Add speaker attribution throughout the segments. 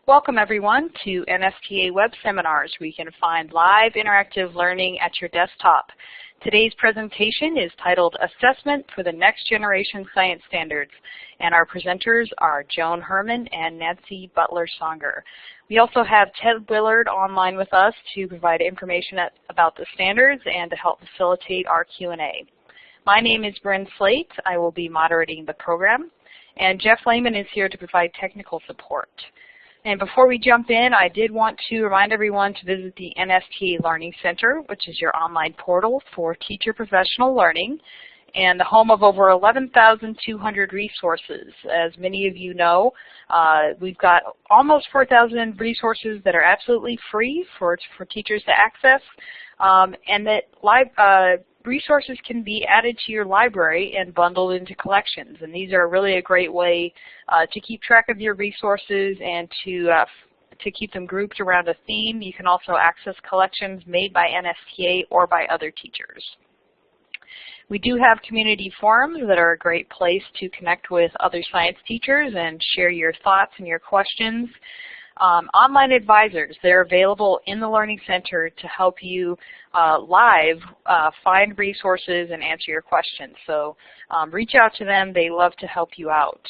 Speaker 1: Welcome everyone to NSTA Web Seminars, where you can find live interactive learning at your desktop. Today's presentation is titled Assessment for the Next Generation Science Standards, and our presenters are Joan Herman and Nancy Butler Songer. We also have Ted Willard online with us to provide information about the standards and to help facilitate our Q&A. My name is Bryn Slate. I will be moderating the program, and Jeff Lehman is here to provide technical support. And before we jump in, I did want to remind everyone to visit the NSTA Learning Center, which is your online portal for teacher professional learning and the home of over 11,200 resources. As many of you know, we've got almost 4,000 resources that are absolutely free for teachers to access, and that resources can be added to your library and bundled into collections. And these are really a great way to keep track of your resources and to keep them grouped around a theme. You can also access collections made by NSTA or by other teachers. We do have community forums that are a great place to connect with other science teachers and share your thoughts and your questions. Online advisors, they're available in the Learning Center to help you live find resources and answer your questions. So reach out to them. They love to help you out.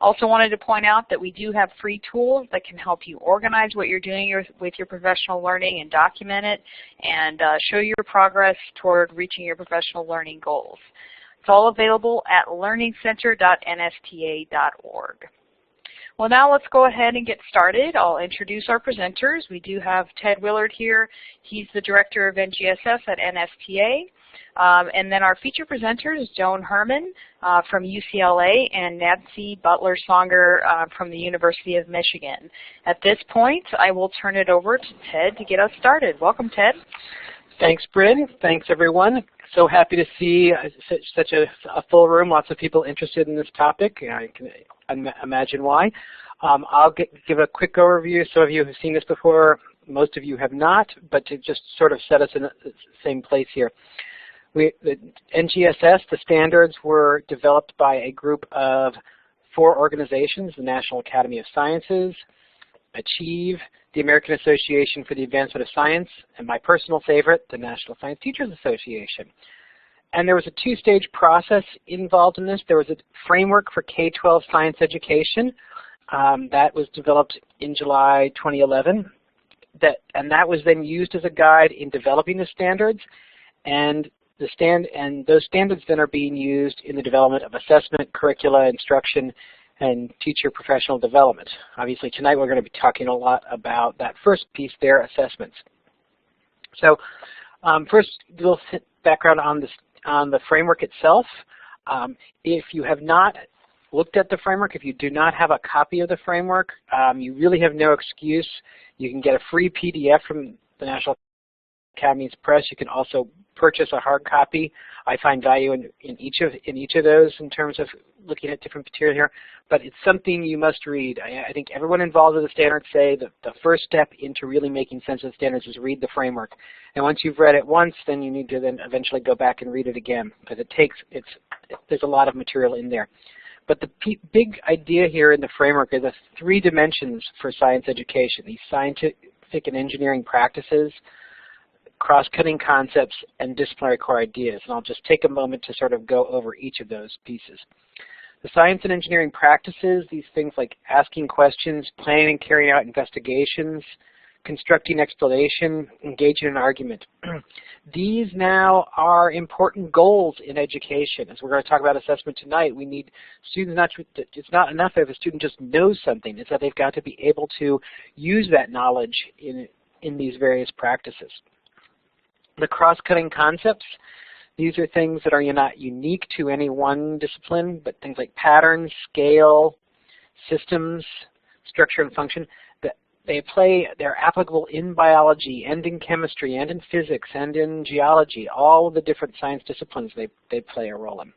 Speaker 1: Also wanted to point out that we do have free tools that can help you organize what you're doing with your professional learning and document it and show your progress toward reaching your professional learning goals. It's all available at learningcenter.nsta.org. Well, now let's go ahead and get started. I'll introduce our presenters. We do have Ted Willard here. He's the Director of NGSS at NSTA. And then our feature presenters is Joan Herman from UCLA and Nancy Butler Songer from the University of Michigan. At this point, I will turn it over to Ted to get us started. Welcome, Ted.
Speaker 2: Thanks, Bryn. Thanks, everyone. So happy to see such a full room, lots of people interested in this topic. I can imagine why. I'll give a quick overview. Some of you have seen this before, most of you have not, but to just sort of set us in the same place here. The NGSS, the standards, were developed by a group of 4 organizations: the National Academy of Sciences, Achieve, the American Association for the Advancement of Science, and my personal favorite, the National Science Teachers Association. And there was a 2-stage process involved in this. There was a framework for K-12 science education that was developed in July 2011. That was then used as a guide in developing the standards, and those standards then are being used in the development of assessment, curricula, instruction, and teacher professional development. Obviously, tonight we're going to be talking a lot about that first piece there, assessments. So first, a little background on the framework itself. If you have not looked at the framework, if you do not have a copy of the framework, you really have no excuse. You can get a free PDF from the National Academy's Press. You can also purchase a hard copy. I find value in each of those in terms of looking at different material here, but it's something you must read. I think everyone involved with the standards say that the first step into really making sense of the standards is read the framework. And once you've read it once, then you need to then eventually go back and read it again, because there's a lot of material in there. But the big idea here in the framework is the 3 dimensions for science education: these scientific and engineering practices, cross-cutting concepts, and disciplinary core ideas. And I'll just take a moment to sort of go over each of those pieces. The science and engineering practices, these things like asking questions, planning and carrying out investigations, constructing explanation, engaging in argument. These now are important goals in education. As we're going to talk about assessment tonight, we need students it's not enough if a student just knows something. It's that they've got to be able to use that knowledge in these various practices. The cross-cutting concepts, these are things that are not unique to any one discipline, but things like patterns, scale, systems, structure, and function. They're applicable in biology and in chemistry and in physics and in geology. All of the different science disciplines they play a role in.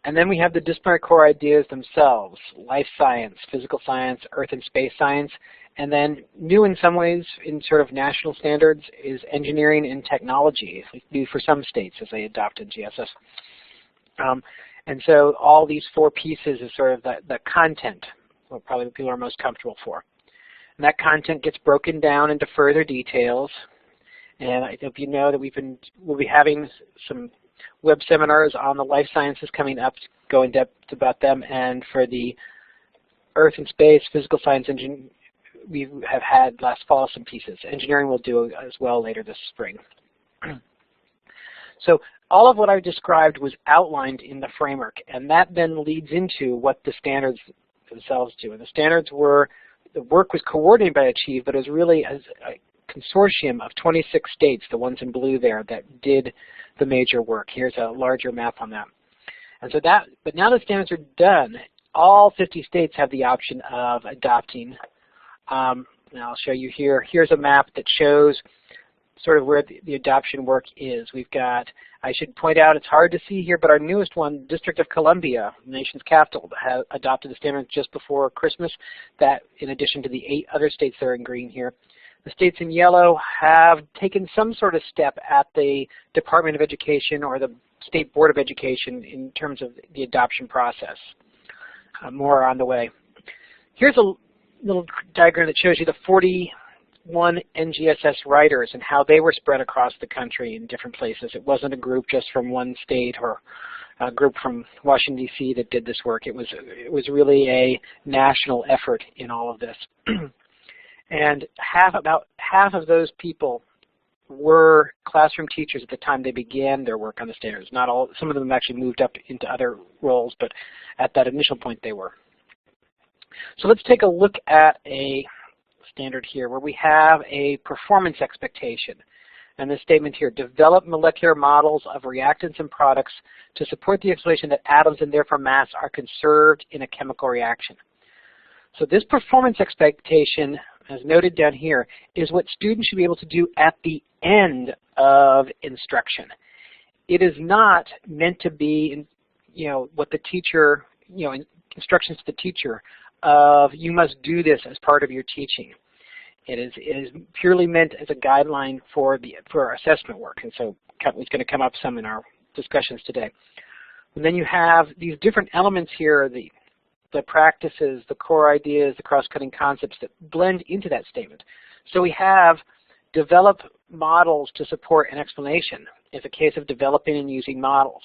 Speaker 2: And then we have the disciplinary core ideas themselves: life science, physical science, earth and space science. And then new in some ways in sort of national standards is engineering and technology, new for some states as they adopt NGSS. And so all these 4 pieces is sort of the content, what probably people are most comfortable for. And that content gets broken down into further details. And I hope you know that we'll be having some web seminars on the life sciences coming up, to go in depth about them. And for the Earth and Space, Physical Science, we have had last fall some pieces. Engineering will do as well later this spring. So all of what I described was outlined in the framework, and that then leads into what the standards themselves do. And the standards were, the work was coordinated by Achieve, but it was really a consortium of 26 states, the ones in blue there, that did the major work. Here's a larger map on that. And so but now the standards are done, all 50 states have the option of adopting. And I'll show you here. Here's a map that shows sort of where the adoption work is. We've got, I should point out, it's hard to see here, but our newest one, District of Columbia, the nation's capital, has adopted the standards just before Christmas, that in addition to the 8 other states that are in green here. The states in yellow have taken some sort of step at the Department of Education or the State Board of Education in terms of the adoption process. More on the way. Here's a little diagram that shows you the 41 NGSS Writers and how they were spread across the country in different places. It wasn't a group just from one state or a group from Washington, D.C. that did this work. It was really a national effort in all of this. And about half of those people were classroom teachers at the time they began their work on the standards. Not all, some of them actually moved up into other roles, but at that initial point they were. So let's take a look at a standard here where we have a performance expectation. And this statement here, develop molecular models of reactants and products to support the explanation that atoms and therefore mass are conserved in a chemical reaction. So this performance expectation, as noted down here, is what students should be able to do at the end of instruction. It is not meant to be, what the teacher, instructions to the teacher of you must do this as part of your teaching. It is purely meant as a guideline for our assessment work, and so it's going to come up some in our discussions today. And then you have these different elements here, the practices, the core ideas, the cross-cutting concepts that blend into that statement. So we have develop models to support an explanation. It's a case of developing and using models.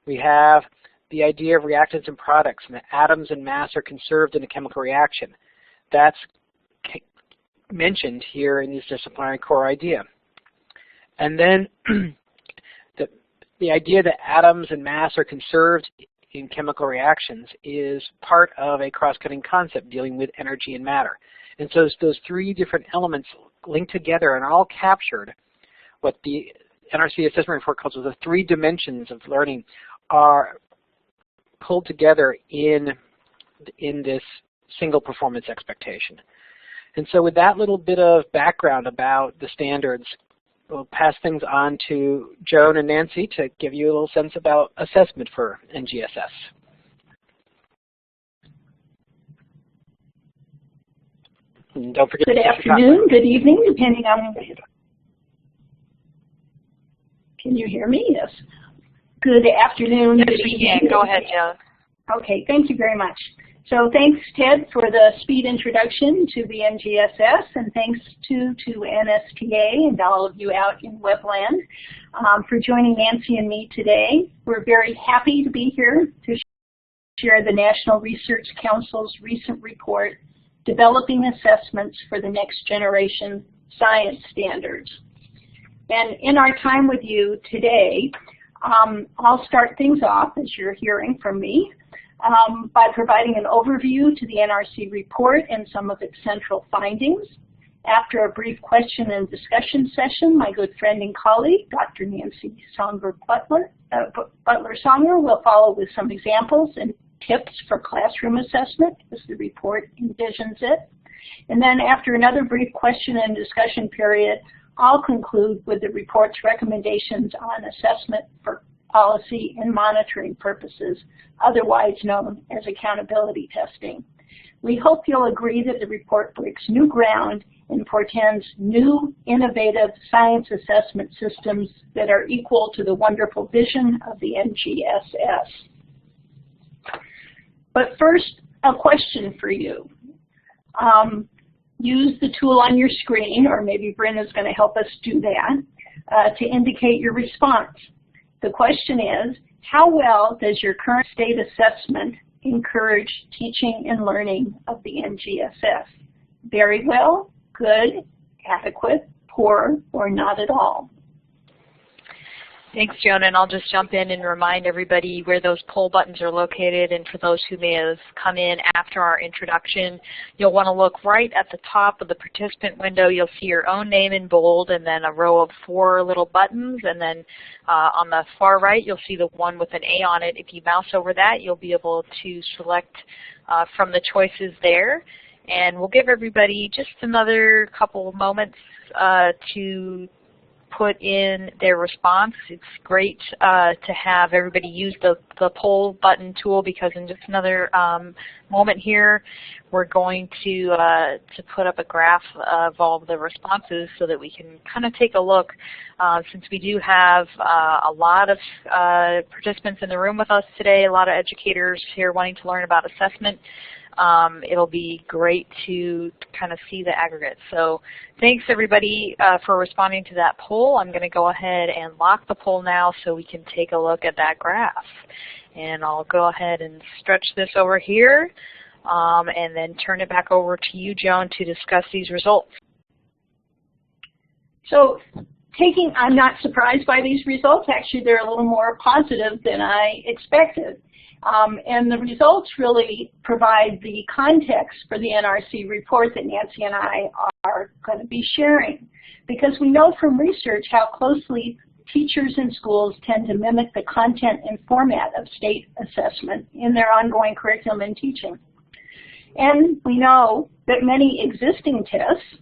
Speaker 2: We have the idea of reactants and products, and that atoms and mass are conserved in a chemical reaction. That's mentioned here in this disciplinary core idea. And then the idea that atoms and mass are conserved in chemical reactions is part of a cross-cutting concept dealing with energy and matter. And so those 3 different elements linked together and all captured, what the NRC assessment report calls the 3 dimensions of learning, are pulled together in this single performance expectation. And so with that little bit of background about the standards, we'll pass things on to Joan and Nancy to give you a little sense about assessment for NGSS. And don't forget.
Speaker 3: Good afternoon, good evening, depending on. Can you hear me? Yes. Good afternoon.
Speaker 1: Yes, we can. Go ahead, Joan.
Speaker 3: Okay, thank you very much. So thanks, Ted, for the speed introduction to the NGSS, and thanks to NSTA and all of you out in Webland for joining Nancy and me today. We're very happy to be here to share the National Research Council's recent report, Developing Assessments for the Next Generation Science Standards. And in our time with you today, I'll start things off, as you're hearing from me, by providing an overview to the NRC report and some of its central findings. After a brief question and discussion session, my good friend and colleague, Dr. Nancy Butler Songer, will follow with some examples and tips for classroom assessment as the report envisions it. And then after another brief question and discussion period, I'll conclude with the report's recommendations on assessment for policy and monitoring purposes, otherwise known as accountability testing. We hope you'll agree that the report breaks new ground and portends new, innovative science assessment systems that are equal to the wonderful vision of the NGSS. But first, a question for you. use the tool on your screen, or maybe Bryn is going to help us do that, to indicate your response. The question is, how well does your current state assessment encourage teaching and learning of the NGSS? Very well, good, adequate, poor, or not at all?
Speaker 1: Thanks, Joan, and I'll just jump in and remind everybody where those poll buttons are located, and for those who may have come in after our introduction, you'll want to look right at the top of the participant window. You'll see your own name in bold and then a row of 4 little buttons, and then on the far right you'll see the one with an A on it. If you mouse over that, you'll be able to select from the choices there, and we'll give everybody just another couple of moments to put in their response. It's great to have everybody use the poll button tool, because in just another moment here we're going to put up a graph of all of the responses so that we can kind of take a look. Since we do have a lot of participants in the room with us today, a lot of educators here wanting to learn about assessment, it'll be great to kind of see the aggregate. So thanks everybody for responding to that poll. I'm going to go ahead and lock the poll now so we can take a look at that graph. And I'll go ahead and stretch this over here and then turn it back over to you, Joan, to discuss these results.
Speaker 3: So I'm not surprised by these results. Actually, they're a little more positive than I expected. And the results really provide the context for the NRC report that Nancy and I are going to be sharing, because we know from research how closely teachers in schools tend to mimic the content and format of state assessment in their ongoing curriculum and teaching. And we know that many existing tests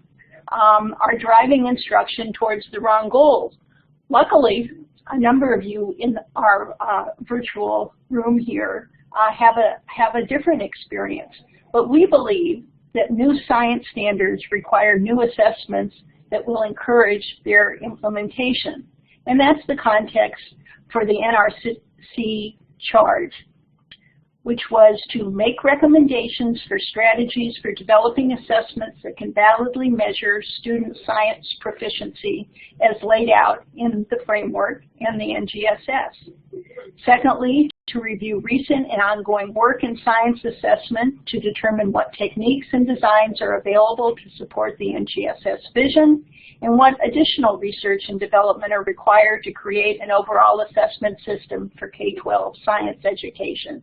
Speaker 3: are driving instruction towards the wrong goals. Luckily, a number of you in our virtual room here have a different experience. But we believe that new science standards require new assessments that will encourage their implementation. And that's the context for the NRC charge, which was to make recommendations for strategies for developing assessments that can validly measure student science proficiency as laid out in the framework and the NGSS. Secondly, to review recent and ongoing work in science assessment to determine what techniques and designs are available to support the NGSS vision, and what additional research and development are required to create an overall assessment system for K-12 science education.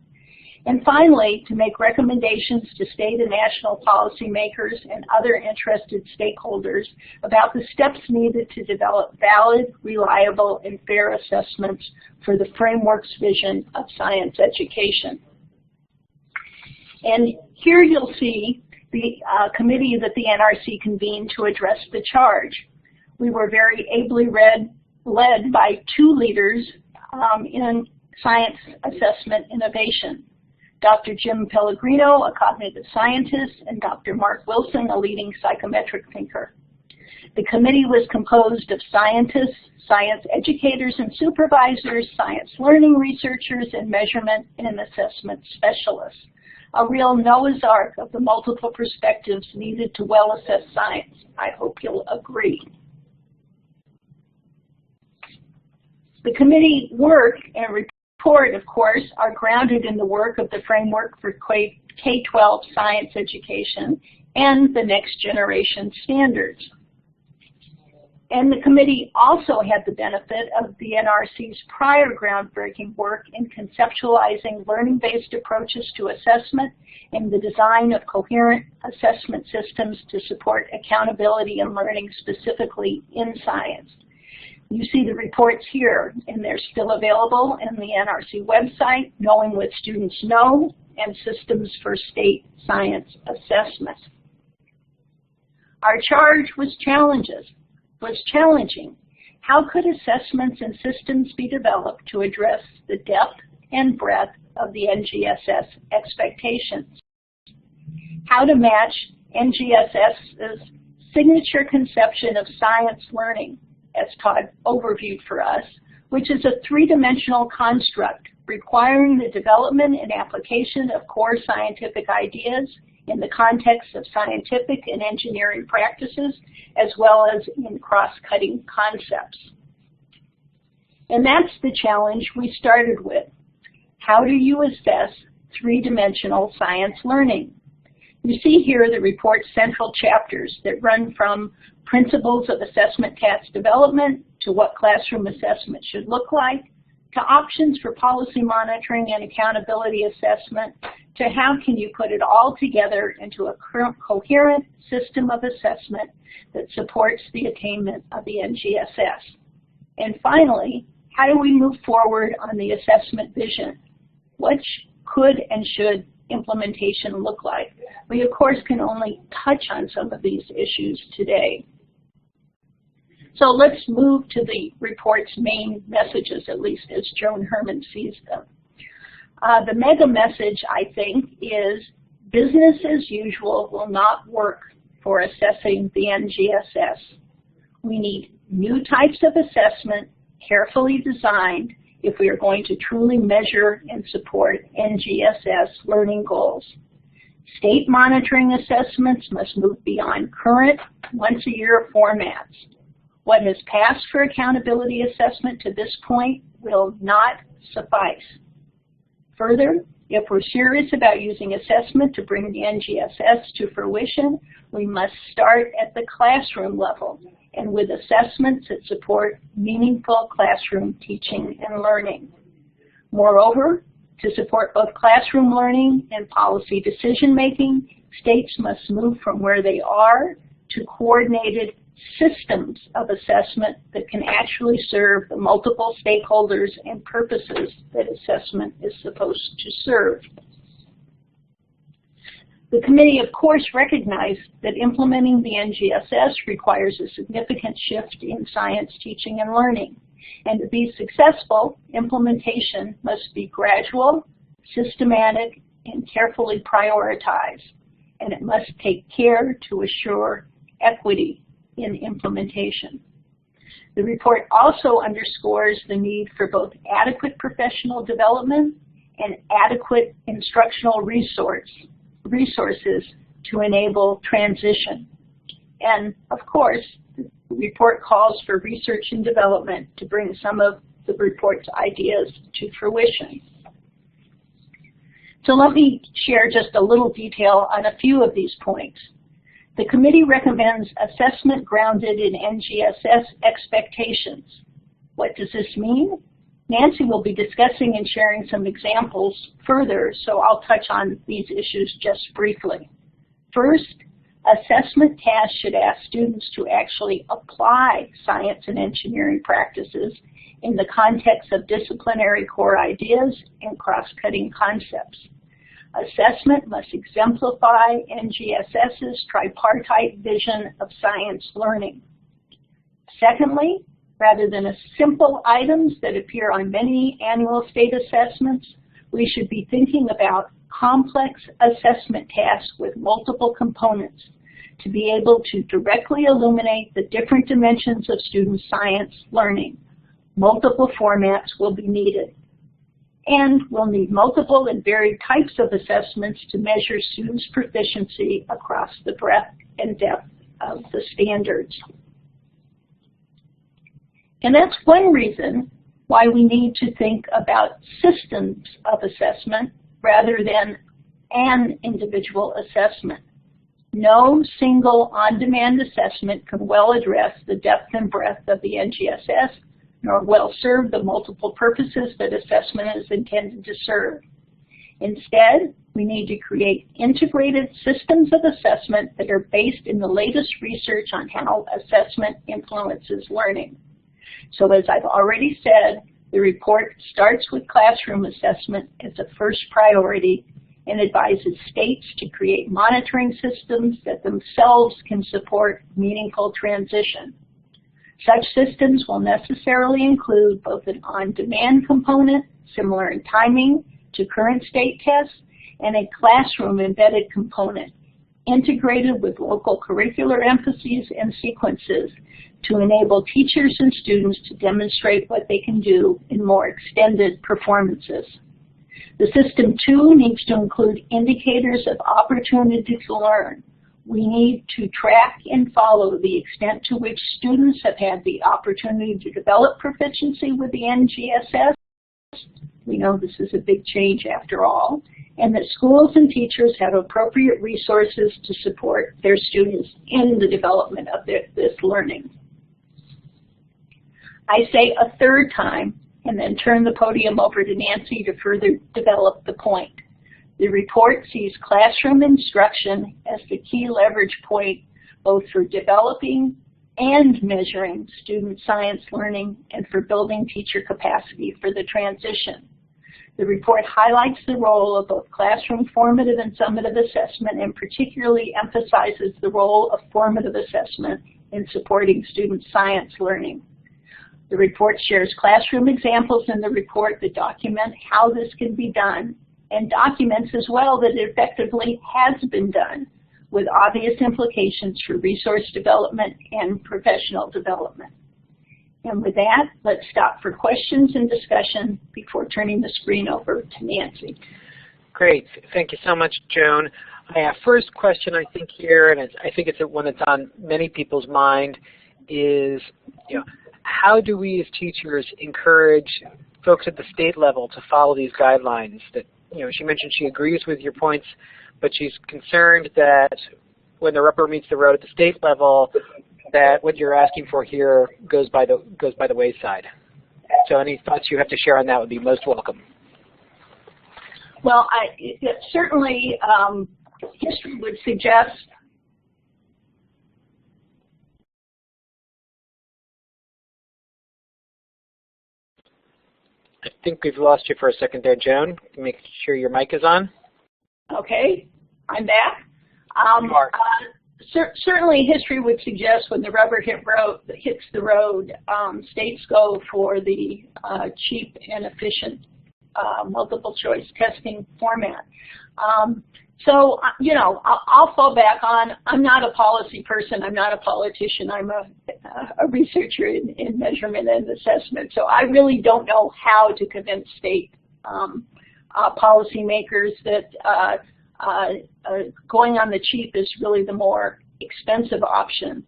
Speaker 3: And finally, to make recommendations to state and national policymakers and other interested stakeholders about the steps needed to develop valid, reliable, and fair assessments for the framework's vision of science education. And here you'll see the committee that the NRC convened to address the charge. We were very ably led by 2 leaders in science assessment innovation. Dr. Jim Pellegrino, a cognitive scientist, and Dr. Mark Wilson, a leading psychometric thinker. The committee was composed of scientists, science educators and supervisors, science learning researchers, and measurement and assessment specialists. A real Noah's Ark of the multiple perspectives needed to well assess science. I hope you'll agree. The committee work and report, of course, are grounded in the work of the Framework for K-12 Science Education and the Next Generation Standards. And the committee also had the benefit of the NRC's prior groundbreaking work in conceptualizing learning-based approaches to assessment and the design of coherent assessment systems to support accountability and learning specifically in science. You see the reports here, and they're still available in the NRC website, Knowing What Students Know, and Systems for State Science Assessment. Our charge was challenging. How could assessments and systems be developed to address the depth and breadth of the NGSS expectations? How to match NGSS's signature conception of science learning, as Todd overviewed for us, which is a 3-dimensional construct requiring the development and application of core scientific ideas in the context of scientific and engineering practices, as well as in cross-cutting concepts. And that's the challenge we started with. How do you assess three-dimensional science learning? You see here the report's central chapters that run from principles of assessment task development to what classroom assessment should look like, to options for policy monitoring and accountability assessment, to how can you put it all together into a coherent system of assessment that supports the attainment of the NGSS. And finally, how do we move forward on the assessment vision? What could and should implementation look like? We, of course, can only touch on some of these issues today. So let's move to the report's main messages, at least as Joan Herman sees them. The mega message, I think, is business as usual will not work for assessing the NGSS. We need new types of assessment, carefully designed, if we are going to truly measure and support NGSS learning goals. State monitoring assessments must move beyond current once-a-year formats. What has passed for accountability assessment to this point will not suffice. Further, if we're serious about using assessment to bring the NGSS to fruition, we must start at the classroom level and with assessments that support meaningful classroom teaching and learning. Moreover, to support both classroom learning and policy decision-making, states must move from where they are to coordinated systems of assessment that can actually serve the multiple stakeholders and purposes that assessment is supposed to serve. The committee, of course, recognized that implementing the NGSS requires a significant shift in science teaching and learning. And to be successful, implementation must be gradual, systematic, and carefully prioritized. And it must take care to assure equity in implementation. The report also underscores the need for both adequate professional development and adequate instructional resources to enable transition. And of course, the report calls for research and development to bring some of the report's ideas to fruition. So let me share just a little detail on a few of these points. The committee recommends assessment grounded in NGSS expectations. What does this mean? Nancy will be discussing and sharing some examples further, so I'll touch on these issues just briefly. First, assessment tasks should ask students to actually apply science and engineering practices in the context of disciplinary core ideas and cross-cutting concepts. Assessment must exemplify NGSS's tripartite vision of science learning. Secondly, rather than simple items that appear on many annual state assessments, we should be thinking about complex assessment tasks with multiple components to be able to directly illuminate the different dimensions of student science learning. Multiple formats will be needed. And we'll need multiple and varied types of assessments to measure students' proficiency across the breadth and depth of the standards. And that's one reason why we need to think about systems of assessment rather than an individual assessment. No single on-demand assessment can well address the depth and breadth of the NGSS, nor well serve the multiple purposes that assessment is intended to serve. Instead, we need to create integrated systems of assessment that are based in the latest research on how assessment influences learning. So as I've already said, the report starts with classroom assessment as a first priority and advises states to create monitoring systems that themselves can support meaningful transition. Such systems will necessarily include both an on-demand component, similar in timing to current state tests, and a classroom embedded component, integrated with local curricular emphases and sequences to enable teachers and students to demonstrate what they can do in more extended performances. The system, too, needs to include indicators of opportunity to learn. We need to track and follow the extent to which students have had the opportunity to develop proficiency with the NGSS. We know this is a big change after all, and that schools and teachers have appropriate resources to support their students in the development of this learning. I say a third time, and then turn the podium over to Nancy to further develop the point. The report sees classroom instruction as the key leverage point both for developing and measuring student science learning and for building teacher capacity for the transition. The report highlights the role of both classroom formative and summative assessment and particularly emphasizes the role of formative assessment in supporting student science learning. The report shares classroom examples in the report that document how this can be done and documents as well that it effectively has been done with obvious implications for resource development and professional development. And with that, let's stop for questions and discussion before turning the screen over to Nancy.
Speaker 2: Great. Thank you so much, Joan. First question I think here, and I think it's one that's on many people's mind, is how do we as teachers encourage folks at the state level to follow these guidelines? That she mentioned she agrees with your points, but she's concerned that when the rubber meets the road at the state level, that what you're asking for here goes by the wayside. So any thoughts you have to share on that would be most welcome.
Speaker 3: Well, certainly history would suggest
Speaker 2: I think we've lost you for a second there, Joan. Make sure your mic is on.
Speaker 3: Okay, I'm back. Certainly history would suggest when the rubber hits the road, states go for the cheap and efficient multiple choice testing format. So, I'll fall back on, I'm not a policy person, I'm not a politician, I'm a researcher in measurement and assessment, so I really don't know how to convince state policymakers that going on the cheap is really the more expensive option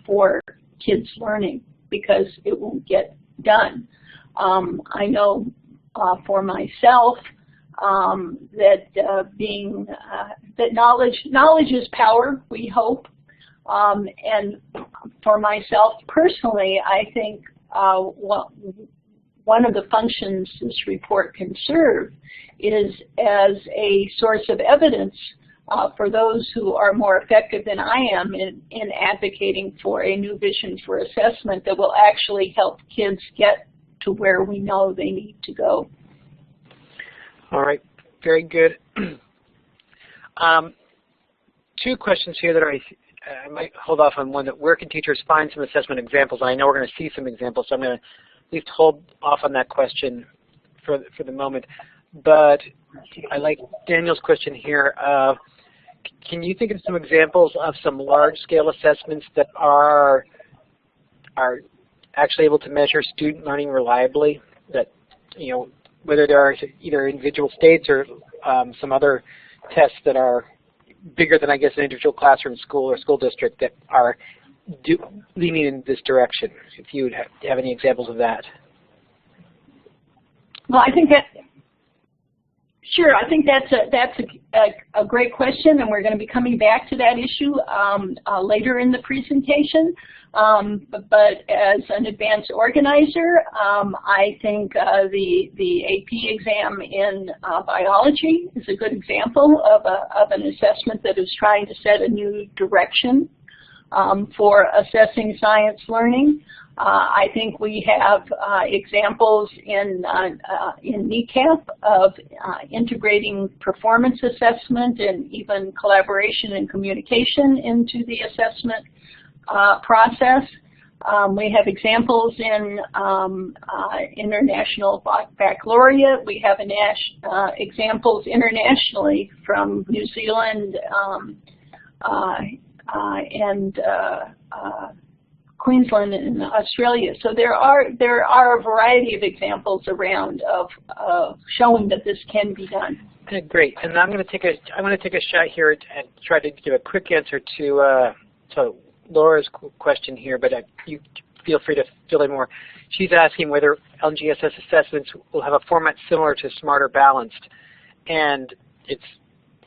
Speaker 3: for kids learning because it won't get done. I know for myself that that knowledge is power, we hope, and for myself personally, I think one of the functions this report can serve is as a source of evidence for those who are more effective than I am in advocating for a new vision for assessment that will actually help kids get to where we know they need to go.
Speaker 2: All right, very good. Two questions here that I might hold off on one. That where can teachers find some assessment examples? I know we're going to see some examples, so I'm going to at least hold off on that question for the moment. But I like Daniel's question here. Can you think of some examples of some large-scale assessments that are actually able to measure student learning reliably? That whether there are either individual states or some other tests that are bigger than, I guess, an individual classroom, school, or school district that are leaning in this direction. If you would have any examples of that.
Speaker 3: Well, I think sure. I think that's a great question, and we're going to be coming back to that issue later in the presentation. But as an advanced organizer, I think the AP exam in biology is a good example of an assessment that is trying to set a new direction for assessing science learning. I think we have examples in NECAP of integrating performance assessment and even collaboration and communication into the assessment process. We have examples in International Baccalaureate. We have examples internationally from New Zealand and Queensland and Australia. So there are a variety of examples around of showing that this can be done.
Speaker 2: Okay, great. And I'm going to take a shot here and try to give a quick answer to Laura's question here, but you feel free to fill in more. She's asking whether NGSS assessments will have a format similar to Smart or Balanced, and it's,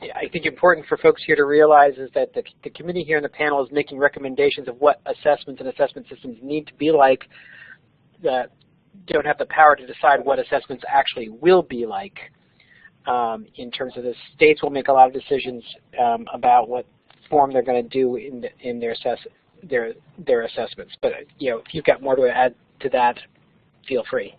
Speaker 2: I think, important for folks here to realize is that the committee here in the panel is making recommendations of what assessments and assessment systems need to be like. That don't have the power to decide what assessments actually will be like. In terms of the states will make a lot of decisions about what form they're going to do in their assessments. But if you've got more to add to that, feel free.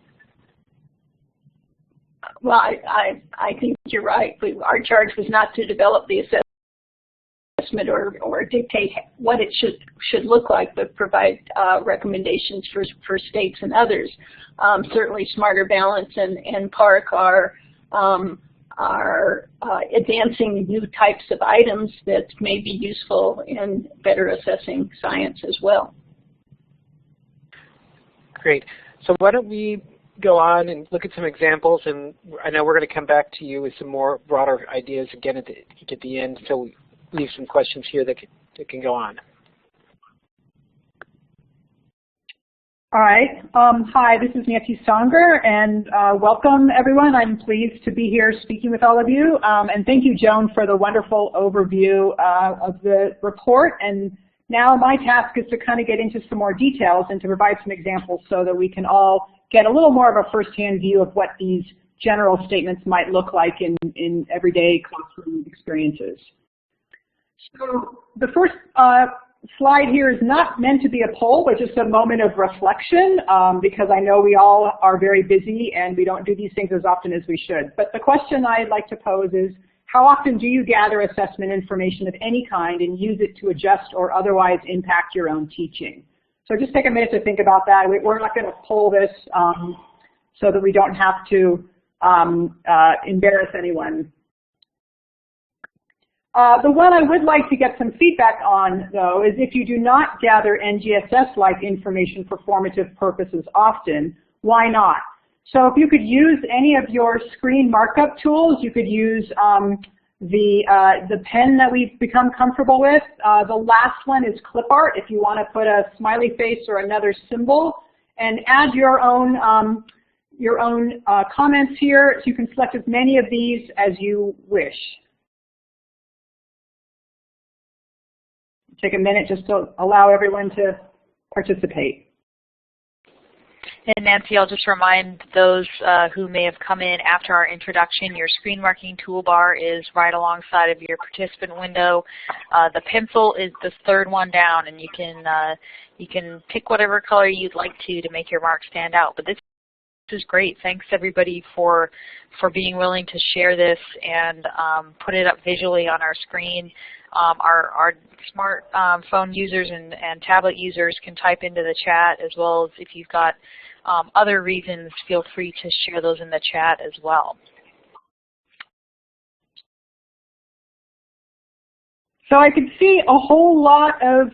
Speaker 3: Well, I think you're right. Our charge was not to develop the assessment or dictate what it should look like, but provide recommendations for states and others. Certainly, Smarter, Balance, and PARC are advancing new types of items that may be useful in better assessing science as well. Great.
Speaker 2: So why don't we go on and look at some examples, and I know we're going to come back to you with some more broader ideas again at the end, so we leave some questions here that can go on.
Speaker 4: All right. Hi, this is Nancy Songer, and welcome, everyone. I'm pleased to be here speaking with all of you. And thank you, Joan, for the wonderful overview of the report. And now my task is to kind of get into some more details and to provide some examples so that we can all get a little more of a firsthand view of what these general statements might look like in everyday classroom experiences. So the first slide here is not meant to be a poll, but just a moment of reflection, because I know we all are very busy and we don't do these things as often as we should. But the question I'd like to pose is, how often do you gather assessment information of any kind and use it to adjust or otherwise impact your own teaching? So just take a minute to think about that. We're not going to poll this so that we don't have to embarrass anyone. The one I would like to get some feedback on, though, is if you do not gather NGSS-like information for formative purposes often, why not? So if you could use any of your screen markup tools, you could use the pen that we've become comfortable with. The last one is clip art, if you want to put a smiley face or another symbol, and add your own comments here. So you can select as many of these as you wish. Take a minute just to allow everyone to participate.
Speaker 1: And Nancy, I'll just remind those who may have come in after our introduction, your screen marking toolbar is right alongside of your participant window. The pencil is the third one down, and you can pick whatever color you'd like to make your mark stand out. But this is great. Thanks everybody for being willing to share this and put it up visually on our screen. Our smartphone users and tablet users can type into the chat, as well as if you've got other reasons, feel free to share those in the chat as well.
Speaker 4: So I could see a whole lot of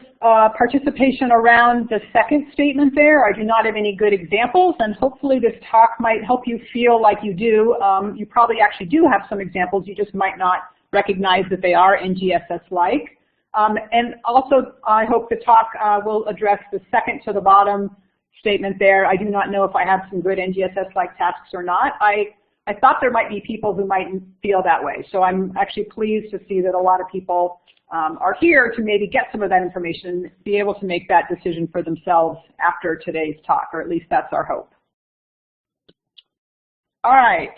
Speaker 4: participation around the second statement there. I do not have any good examples, and hopefully this talk might help you feel like you do. You probably actually do have some examples, you just might not recognize that they are NGSS-like. And also, I hope the talk will address the second to the bottom statement there. I do not know if I have some good NGSS-like tasks or not. I thought there might be people who might feel that way. So I'm actually pleased to see that a lot of people are here to maybe get some of that information, be able to make that decision for themselves after today's talk, or at least that's our hope. All right.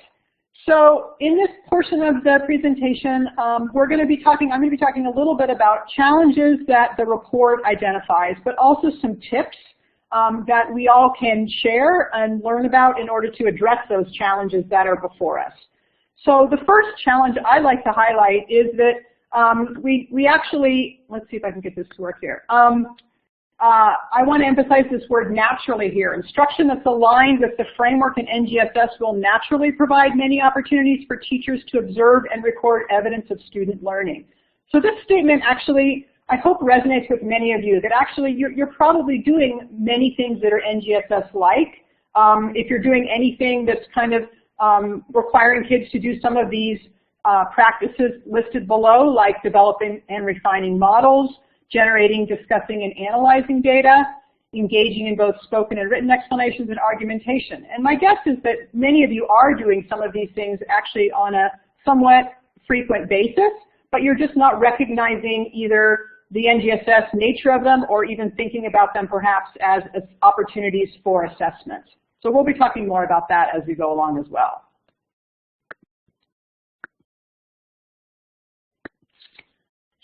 Speaker 4: So in this portion of the presentation, I'm going to be talking a little bit about challenges that the report identifies, but also some tips that we all can share and learn about in order to address those challenges that are before us. So the first challenge I'd like to highlight is that we actually, let's see if I can get this to work here. I want to emphasize this word naturally here. Instruction that's aligned with the framework in NGSS will naturally provide many opportunities for teachers to observe and record evidence of student learning. So this statement actually, I hope, resonates with many of you, that actually you're probably doing many things that are NGSS-like. If you're doing anything that's kind of requiring kids to do some of these practices listed below, like developing and refining models, generating, discussing, and analyzing data, engaging in both spoken and written explanations and argumentation. And my guess is that many of you are doing some of these things actually on a somewhat frequent basis, but you're just not recognizing either the NGSS nature of them or even thinking about them perhaps as opportunities for assessment. So we'll be talking more about that as we go along as well.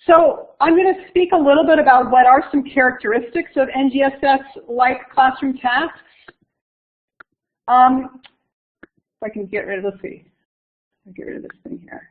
Speaker 4: So I'm going to speak a little bit about what are some characteristics of NGSS-like classroom tasks. If I can get rid of, let's see, I'll get rid of this thing here.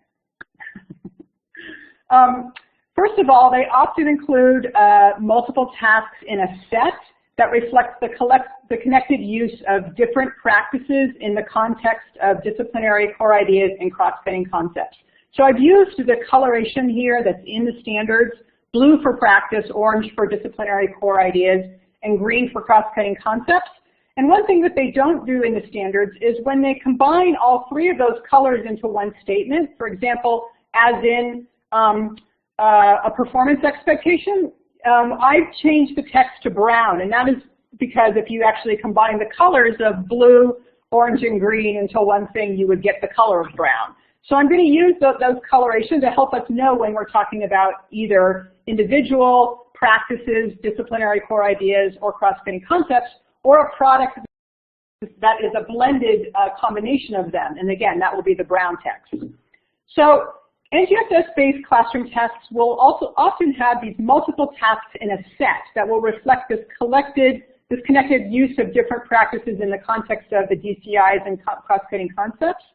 Speaker 4: First of all, they often include multiple tasks in a set that reflects the connected use of different practices in the context of disciplinary core ideas and cross-cutting concepts. So I've used the coloration here that's in the standards, blue for practice, orange for disciplinary core ideas, and green for cross-cutting concepts. And one thing that they don't do in the standards is when they combine all three of those colors into one statement, for example, as in a performance expectation, I've changed the text to brown, and that is because if you actually combine the colors of blue, orange, and green into one thing, you would get the color of brown. So I'm going to use those colorations to help us know when we're talking about either individual practices, disciplinary core ideas, or cross-cutting concepts, or a product that is a blended combination of them. And again, that will be the brown text. So NGSS-based classroom tasks will also often have these multiple tasks in a set that will reflect this connected use of different practices in the context of the DCIs and cross-cutting concepts.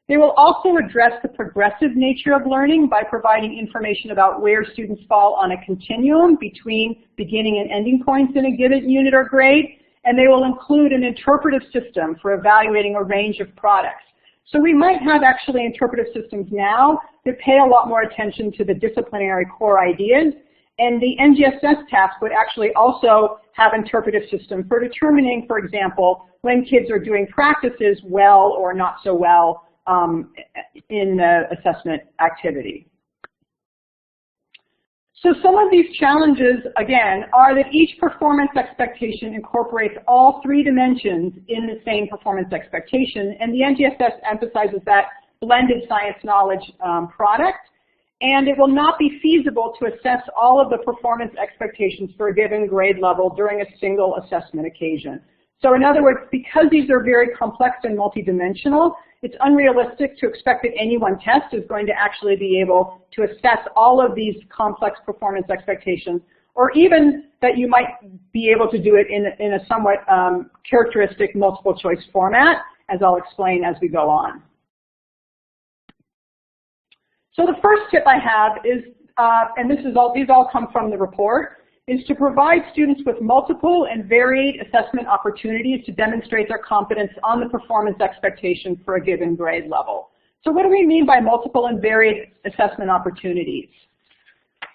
Speaker 4: They will also address the progressive nature of learning by providing information about where students fall on a continuum between beginning and ending points in a given unit or grade, and they will include an interpretive system for evaluating a range of products. So we might have actually interpretive systems now that pay a lot more attention to the disciplinary core ideas, and the NGSS task would actually also have interpretive system for determining, for example, when kids are doing practices well or not so well in the assessment activity. So some of these challenges, again, are that each performance expectation incorporates all three dimensions in the same performance expectation, and the NGSS emphasizes that blended science knowledge product, and it will not be feasible to assess all of the performance expectations for a given grade level during a single assessment occasion. So in other words, because these are very complex and multidimensional, it's unrealistic to expect that any one test is going to actually be able to assess all of these complex performance expectations, or even that you might be able to do it in a somewhat characteristic multiple choice format, as I'll explain as we go on. So the first tip I have is, and these all come from the report, is to provide students with multiple and varied assessment opportunities to demonstrate their competence on the performance expectation for a given grade level. So what do we mean by multiple and varied assessment opportunities?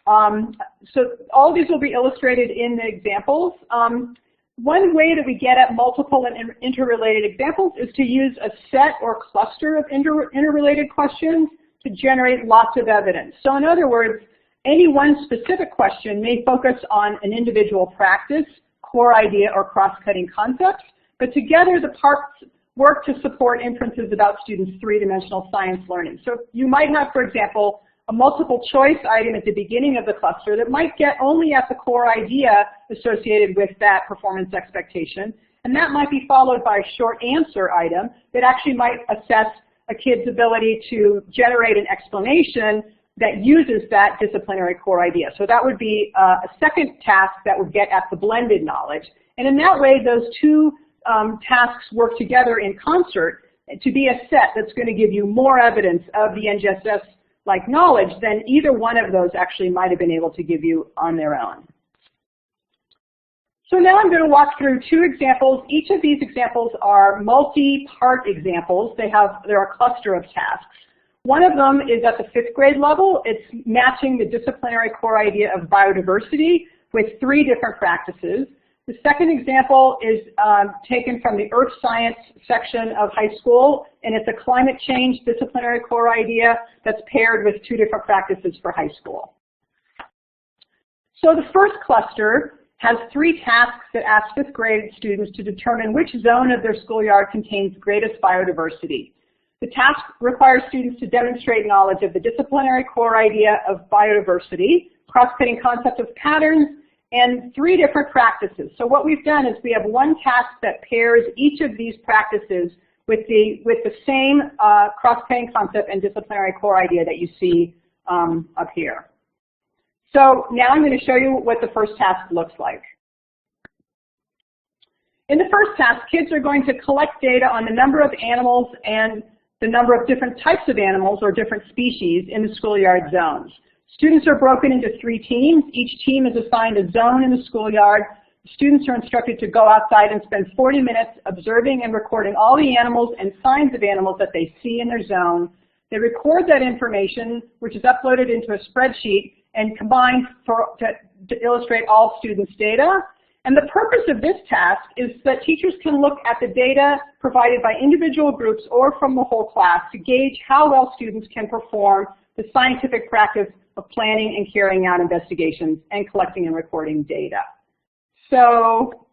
Speaker 4: So all these will be illustrated in the examples. One way that we get at multiple and interrelated examples is to use a set or cluster of interrelated questions to generate lots of evidence. So in other words, any one specific question may focus on an individual practice, core idea, or cross-cutting concepts, but together the parts work to support inferences about students' three-dimensional science learning. So you might have, for example, a multiple choice item at the beginning of the cluster that might get only at the core idea associated with that performance expectation, and that might be followed by a short answer item that actually might assess a kid's ability to generate an explanation that uses that disciplinary core idea. So that would be a second task that would get at the blended knowledge. And in that way, those two tasks work together in concert to be a set that's going to give you more evidence of the NGSS-like knowledge than either one of those actually might have been able to give you on their own. So now I'm going to walk through two examples. Each of these examples are multi-part examples. They're a cluster of tasks. One of them is at the 5th grade level. It's matching the disciplinary core idea of biodiversity with 3 different practices. The second example is taken from the Earth Science section of high school, and it's a climate change disciplinary core idea that's paired with 2 different practices for high school. So the first cluster has 3 tasks that ask 5th grade students to determine which zone of their schoolyard contains greatest biodiversity. The task requires students to demonstrate knowledge of the disciplinary core idea of biodiversity, cross-cutting concepts of patterns, and 3 different practices. So what we've done is we have one task that pairs each of these practices with the same cross-cutting concept and disciplinary core idea that you see up here. So now I'm going to show you what the first task looks like. In the first task, kids are going to collect data on the number of animals and the number of different types of animals or different species in the schoolyard zones. Students are broken into 3 teams. Each team is assigned a zone in the schoolyard. Students are instructed to go outside and spend 40 minutes observing and recording all the animals and signs of animals that they see in their zone. They record that information, which is uploaded into a spreadsheet and combined to illustrate all students' data. And the purpose of this task is that teachers can look at the data provided by individual groups or from the whole class to gauge how well students can perform the scientific practice of planning and carrying out investigations and collecting and recording data. So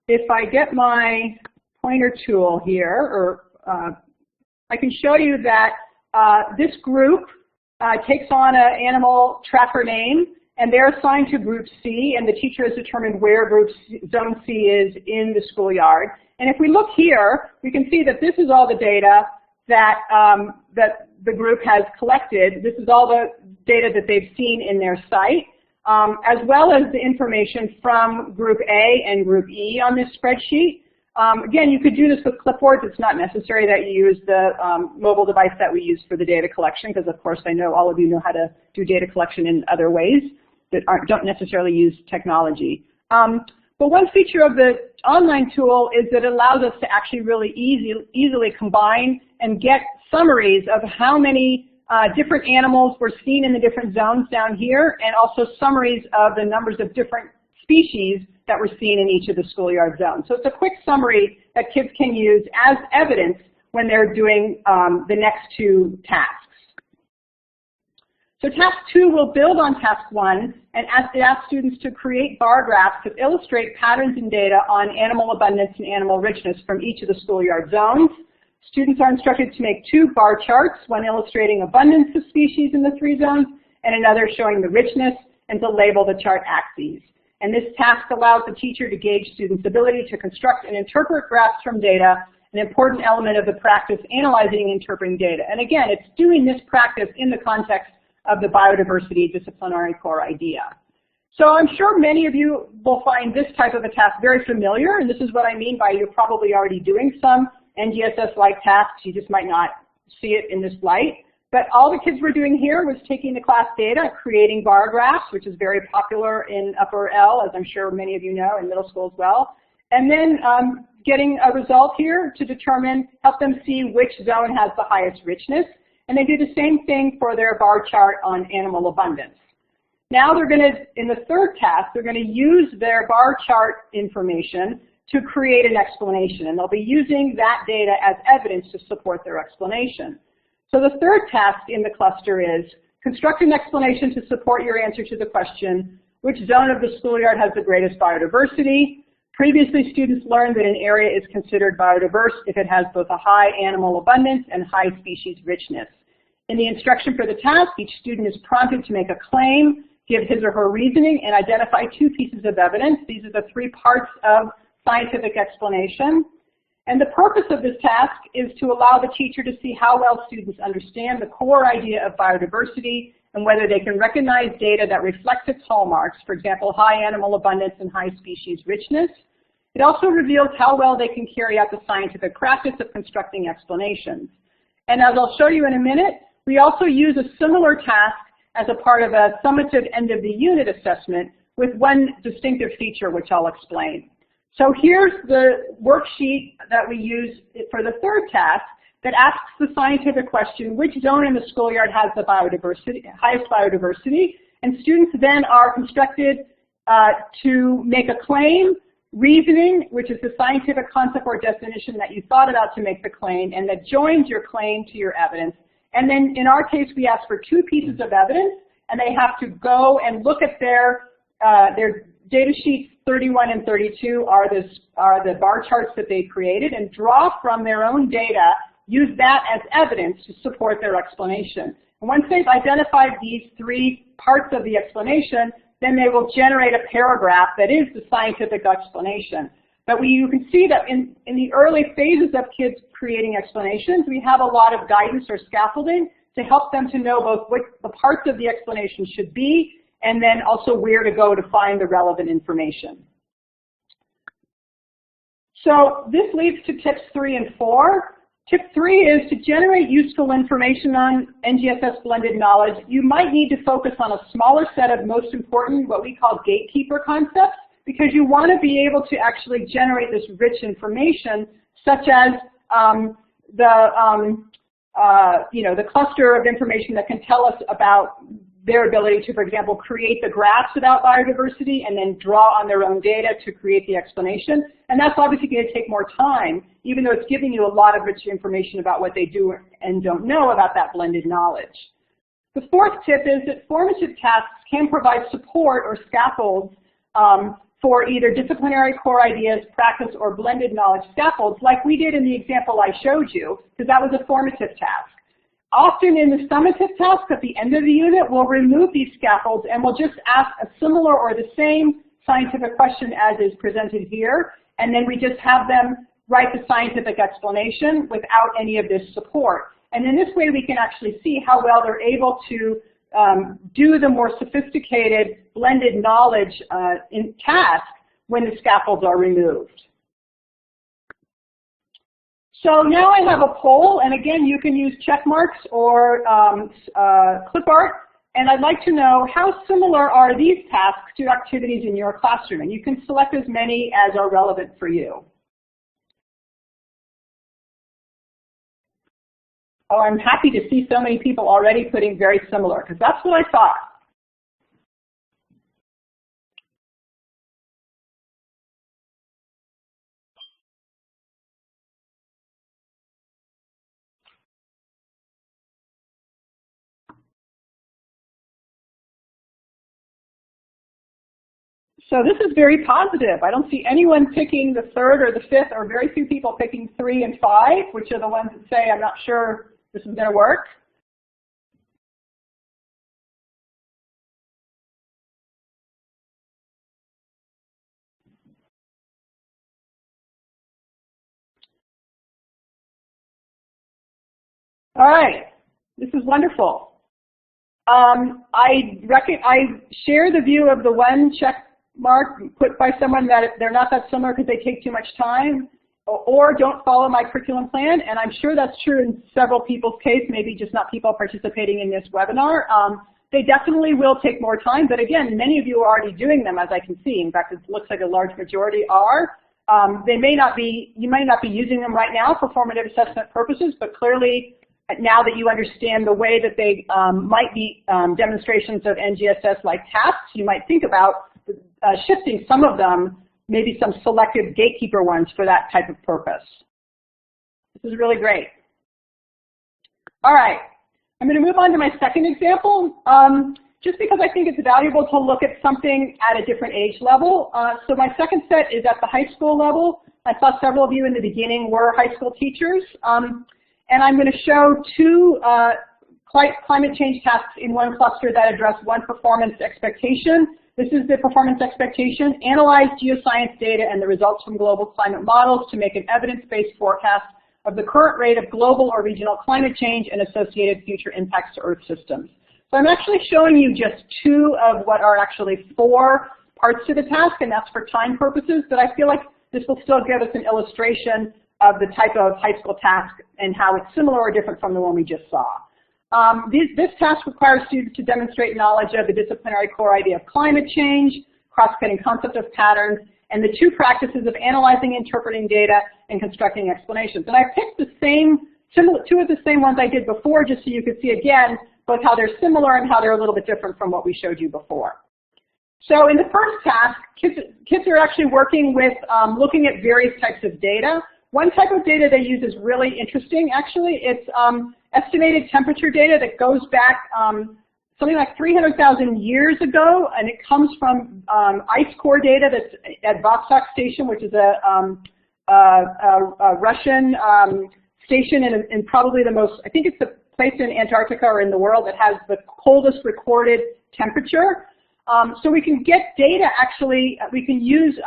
Speaker 4: if I get my pointer tool here, I can show you that this group takes on an animal tracker name, and they're assigned to Group C, and the teacher has determined where Zone C is in the schoolyard. And if we look here, we can see that this is all the data that, that the group has collected. This is all the data that they've seen in their site, as well as the information from Group A and Group E on this spreadsheet. Again, you could do this with clipboards. It's not necessary that you use the mobile device that we use for the data collection, because of course I know all of you know how to do data collection in other ways that don't necessarily use technology. But one feature of the online tool is that it allows us to actually really easily combine and get summaries of how many different animals were seen in the different zones down here, and also summaries of the numbers of different species that were seen in each of the schoolyard zones. So it's a quick summary that kids can use as evidence when they're doing the next 2 tasks. So task 2 will build on task 1 and it asks students to create bar graphs to illustrate patterns in data on animal abundance and animal richness from each of the schoolyard zones. Students are instructed to make 2 bar charts, one illustrating abundance of species in the 3 zones and another showing the richness, and to label the chart axes. And this task allows the teacher to gauge students' ability to construct and interpret graphs from data, an important element of the practice analyzing and interpreting data. And again, it's doing this practice in the context of the biodiversity disciplinary core idea. So I'm sure many of you will find this type of a task very familiar, and this is what I mean by you're probably already doing some NGSS-like tasks. You just might not see it in this light. But all the kids were doing here was taking the class data, creating bar graphs, which is very popular in upper L, as I'm sure many of you know, in middle school as well, and then getting a result here to help them see which zone has the highest richness. And they do the same thing for their bar chart on animal abundance. Now they're going to, in the third task, they're going to use their bar chart information to create an explanation, and they'll be using that data as evidence to support their explanation. So the third task in the cluster is construct an explanation to support your answer to the question, which zone of the schoolyard has the greatest biodiversity? Previously, students learned that an area is considered biodiverse if it has both a high animal abundance and high species richness. In the instruction for the task, each student is prompted to make a claim, give his or her reasoning, and identify 2 pieces of evidence. These are the 3 parts of scientific explanation. And the purpose of this task is to allow the teacher to see how well students understand the core idea of biodiversity and whether they can recognize data that reflects its hallmarks, for example, high animal abundance and high species richness. It also reveals how well they can carry out the scientific practice of constructing explanations. And as I'll show you in a minute, we also use a similar task as a part of a summative end of the unit assessment with one distinctive feature, which I'll explain. So here's the worksheet that we use for the third task that asks the scientific question, which zone in the schoolyard has the highest biodiversity? And students then are instructed to make a claim, reasoning, which is the scientific concept or definition that you thought about to make the claim, and that joins your claim to your evidence. And then in our case, we ask for 2 pieces of evidence, and they have to go and look at their data sheets 31 and 32 are the bar charts that they created, and draw from their own data, use that as evidence to support their explanation. And once they've identified these 3 parts of the explanation, then they will generate a paragraph that is the scientific explanation. But you can see that in the early phases of kids creating explanations, we have a lot of guidance or scaffolding to help them to know both what the parts of the explanation should be, and then also where to go to find the relevant information. So this leads to tips 3 and 4. Tip 3 is to generate useful information on NGSS blended knowledge. You might need to focus on a smaller set of most important, what we call gatekeeper concepts, because you want to be able to actually generate this rich information, such as the cluster of information that can tell us about their ability to, for example, create the graphs about biodiversity and then draw on their own data to create the explanation. And that's obviously going to take more time, even though it's giving you a lot of rich information about what they do and don't know about that blended knowledge. The 4th tip is that formative tasks can provide support or scaffolds for either disciplinary core ideas, practice, or blended knowledge scaffolds, like we did in the example I showed you, because that was a formative task. Often in the summative task at the end of the unit, we'll remove these scaffolds and we'll just ask a similar or the same scientific question as is presented here, and then we just have them write the scientific explanation without any of this support. And in this way, we can actually see how well they're able to do the more sophisticated blended knowledge in task when the scaffolds are removed. So now I have a poll, and again, you can use check marks or clip art, and I'd like to know how similar are these tasks to activities in your classroom, and you can select as many as are relevant for you. Oh, I'm happy to see so many people already putting very similar, because that's what I thought. So this is very positive. I don't see anyone picking the 3rd or the 5th, or very few people picking 3 and 5, which are the ones that say, I'm not sure this is going to work. All right, this is wonderful. I share the view of the one check mark put by someone that they're not that similar because they take too much time or don't follow my curriculum plan, and I'm sure that's true in several people's case, maybe just not people participating in this webinar. They definitely will take more time, but again, many of you are already doing them, as I can see. In fact, it looks like a large majority are. You may not be using them right now for formative assessment purposes, but clearly now that you understand the way that they might be demonstrations of NGSS-like tasks, you might think about shifting some of them, maybe some selective gatekeeper ones for that type of purpose. This is really great. All right, I'm going to move on to my second example, just because I think it's valuable to look at something at a different age level. So my second set is at the high school level. I saw several of you in the beginning were high school teachers. And I'm going to show 2 climate change tasks in one cluster that address one performance expectation. This is the performance expectation: analyze geoscience data and the results from global climate models to make an evidence-based forecast of the current rate of global or regional climate change and associated future impacts to Earth systems. So I'm actually showing you just 2 of what are actually 4 parts to the task, and that's for time purposes, but I feel like this will still give us an illustration of the type of high school task and how it's similar or different from the one we just saw. This task requires students to demonstrate knowledge of the disciplinary core idea of climate change, cross-cutting concept of patterns, and the 2 practices of analyzing, interpreting data, and constructing explanations. And I picked the same, 2 of the same ones I did before, just so you could see again both how they're similar and how they're a little bit different from what we showed you before. So in the first task, kids are actually working with looking at various types of data. One type of data they use is really interesting, actually. It's estimated temperature data that goes back something like 300,000 years ago, and it comes from ice core data that's at Vostok Station, which is a Russian station in probably the most, I think it's the place in Antarctica or in the world that has the coldest recorded temperature. So we can get data, actually, we can use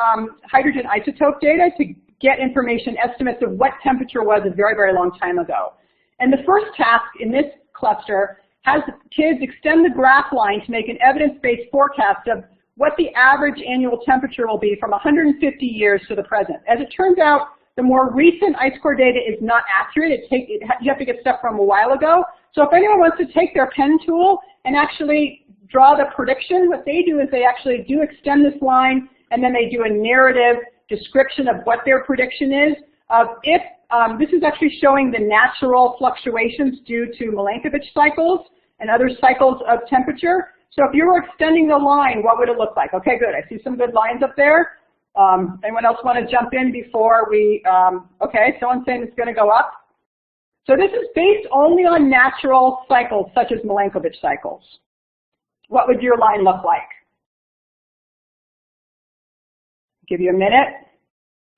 Speaker 4: hydrogen isotope data to get information, estimates of what temperature was a very, very long time ago. And the first task in this cluster has kids extend the graph line to make an evidence-based forecast of what the average annual temperature will be from 150 years to the present. As it turns out, the more recent ice core data is not accurate. You have to get stuff from a while ago. So if anyone wants to take their pen tool and actually draw the prediction, what they do is they actually do extend this line, and then they do a narrative description of what their prediction is. This is actually showing the natural fluctuations due to Milankovitch cycles and other cycles of temperature. So if you were extending the line, what would it look like? Okay, good. I see some good lines up there. Anyone else want to jump in before we, okay, someone's saying it's going to go up. So this is based only on natural cycles, such as Milankovitch cycles. What would your line look like? Give you a minute.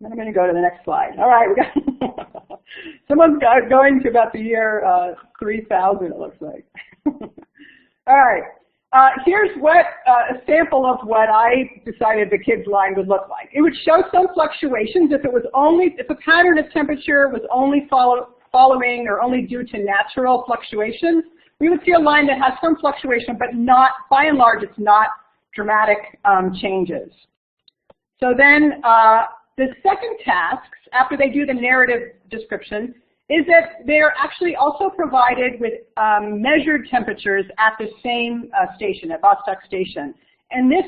Speaker 4: Then I'm going to go to the next slide. All right, we got someone's going to about the year 3000, it looks like. All right. Here's what a sample of what I decided the kids' line would look like. It would show some fluctuations if a pattern of temperature was only following or only due to natural fluctuations. We would see a line that has some fluctuation, but not, by and large, it's not dramatic changes. So then the second task, after they do the narrative description, is that they are actually also provided with measured temperatures at the same station, at Vostok Station. And this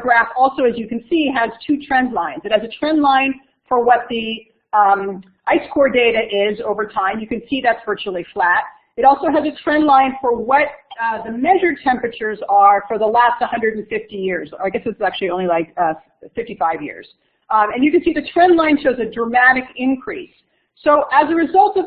Speaker 4: graph also, as you can see, has 2 trend lines. It has a trend line for what the ice core data is over time. You can see that's virtually flat. It also has a trend line for what the measured temperatures are for the last 150 years. I guess it's actually only like 55 years. And you can see the trend line shows a dramatic increase. So as a result of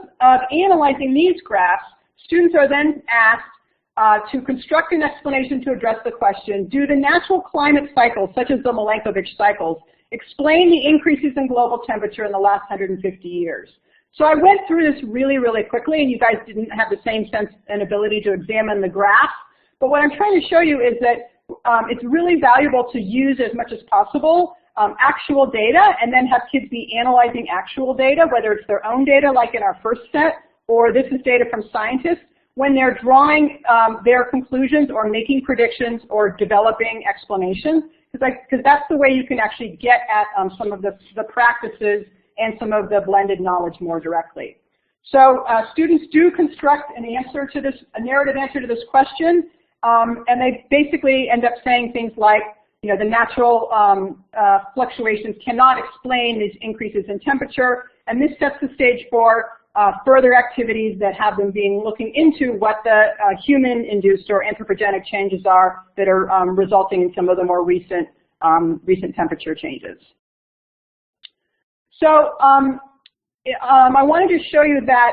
Speaker 4: analyzing these graphs, students are then asked to construct an explanation to address the question, do the natural climate cycles, such as the Milankovitch cycles, explain the increases in global temperature in the last 150 years? So I went through this really, really quickly, and you guys didn't have the same sense and ability to examine the graph. But what I'm trying to show you is that it's really valuable to use as much as possible actual data, and then have kids be analyzing actual data, whether it's their own data like in our first set, or this is data from scientists, when they're drawing their conclusions or making predictions or developing explanations, because that's the way you can actually get at some of the practices and some of the blended knowledge more directly. So students do construct an answer to this, a narrative answer to this question, and they basically end up saying things like, you know, the natural fluctuations cannot explain these increases in temperature, and this sets the stage for further activities that have them looking into what the human-induced or anthropogenic changes are that are resulting in some of the more recent temperature changes. So I wanted to show you that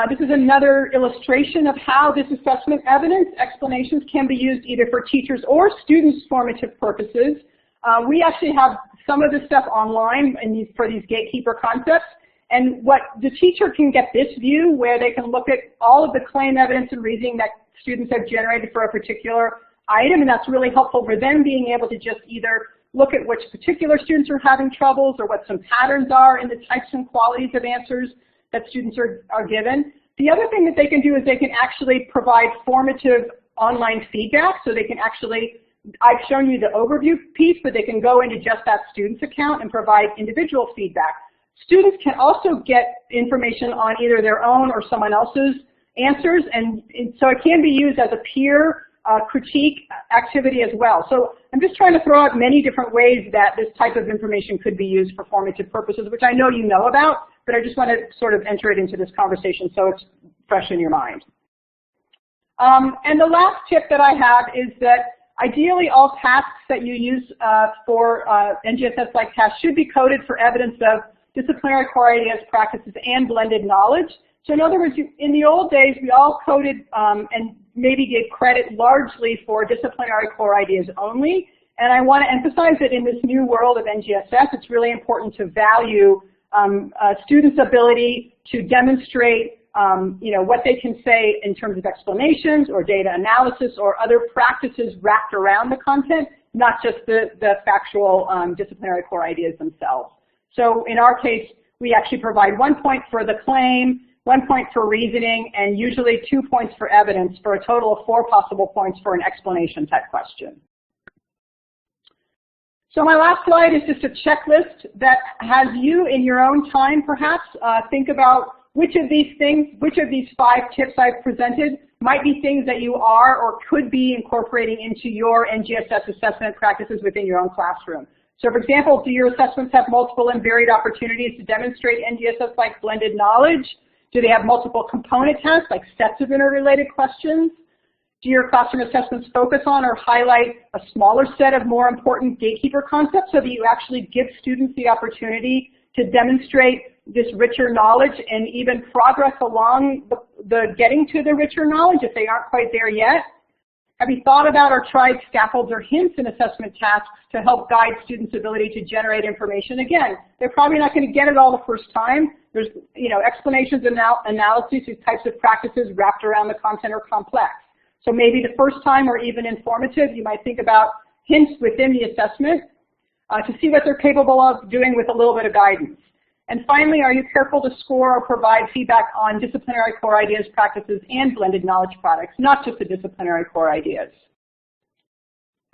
Speaker 4: this is another illustration of how this assessment evidence explanations can be used either for teachers or students' formative purposes. We actually have some of this stuff online for these gatekeeper concepts. And what the teacher can get this view where they can look at all of the claim evidence and reasoning that students have generated for a particular item, and that's really helpful for them being able to just either look at which particular students are having troubles or what some patterns are in the types and qualities of answers that students are given. The other thing that they can do is they can actually provide formative online feedback, so they can actually, I've shown you the overview piece, but they can go into just that student's account and provide individual feedback. Students can also get information on either their own or someone else's answers, and so it can be used as a peer critique activity as well. So I'm just trying to throw out many different ways that this type of information could be used for formative purposes, which I know you know about, but I just want to sort of enter it into this conversation so it's fresh in your mind. And the last tip that I have is that ideally all tasks that you use for NGSS-like tasks should be coded for evidence of disciplinary core ideas, practices, and blended knowledge. So in other words, in the old days, we all coded and maybe gave credit largely for disciplinary core ideas only. And I want to emphasize that in this new world of NGSS, it's really important to value students' ability to demonstrate what they can say in terms of explanations or data analysis or other practices wrapped around the content, not just the factual disciplinary core ideas themselves. So in our case, we actually provide 1 point for the claim, 1 point for reasoning, and usually 2 points for evidence for a total of 4 possible points for an explanation type question. So my last slide is just a checklist that has you in your own time perhaps think about which of these things, which of these 5 tips I've presented might be things that you are or could be incorporating into your NGSS assessment practices within your own classroom. So for example, do your assessments have multiple and varied opportunities to demonstrate NGSS-like blended knowledge? Do they have multiple component tasks like sets of interrelated questions? Do your classroom assessments focus on or highlight a smaller set of more important gatekeeper concepts so that you actually give students the opportunity to demonstrate this richer knowledge and even progress along the getting to the richer knowledge if they aren't quite there yet? Have you thought about or tried scaffolds or hints in assessment tasks to help guide students' ability to generate information? Again, they're probably not going to get it all the first time. There's, explanations and analyses, these types of practices wrapped around the content are complex. So maybe the first time or even informative, you might think about hints within the assessment to see what they're capable of doing with a little bit of guidance. And finally, are you careful to score or provide feedback on disciplinary core ideas, practices, and blended knowledge products, not just the disciplinary core ideas?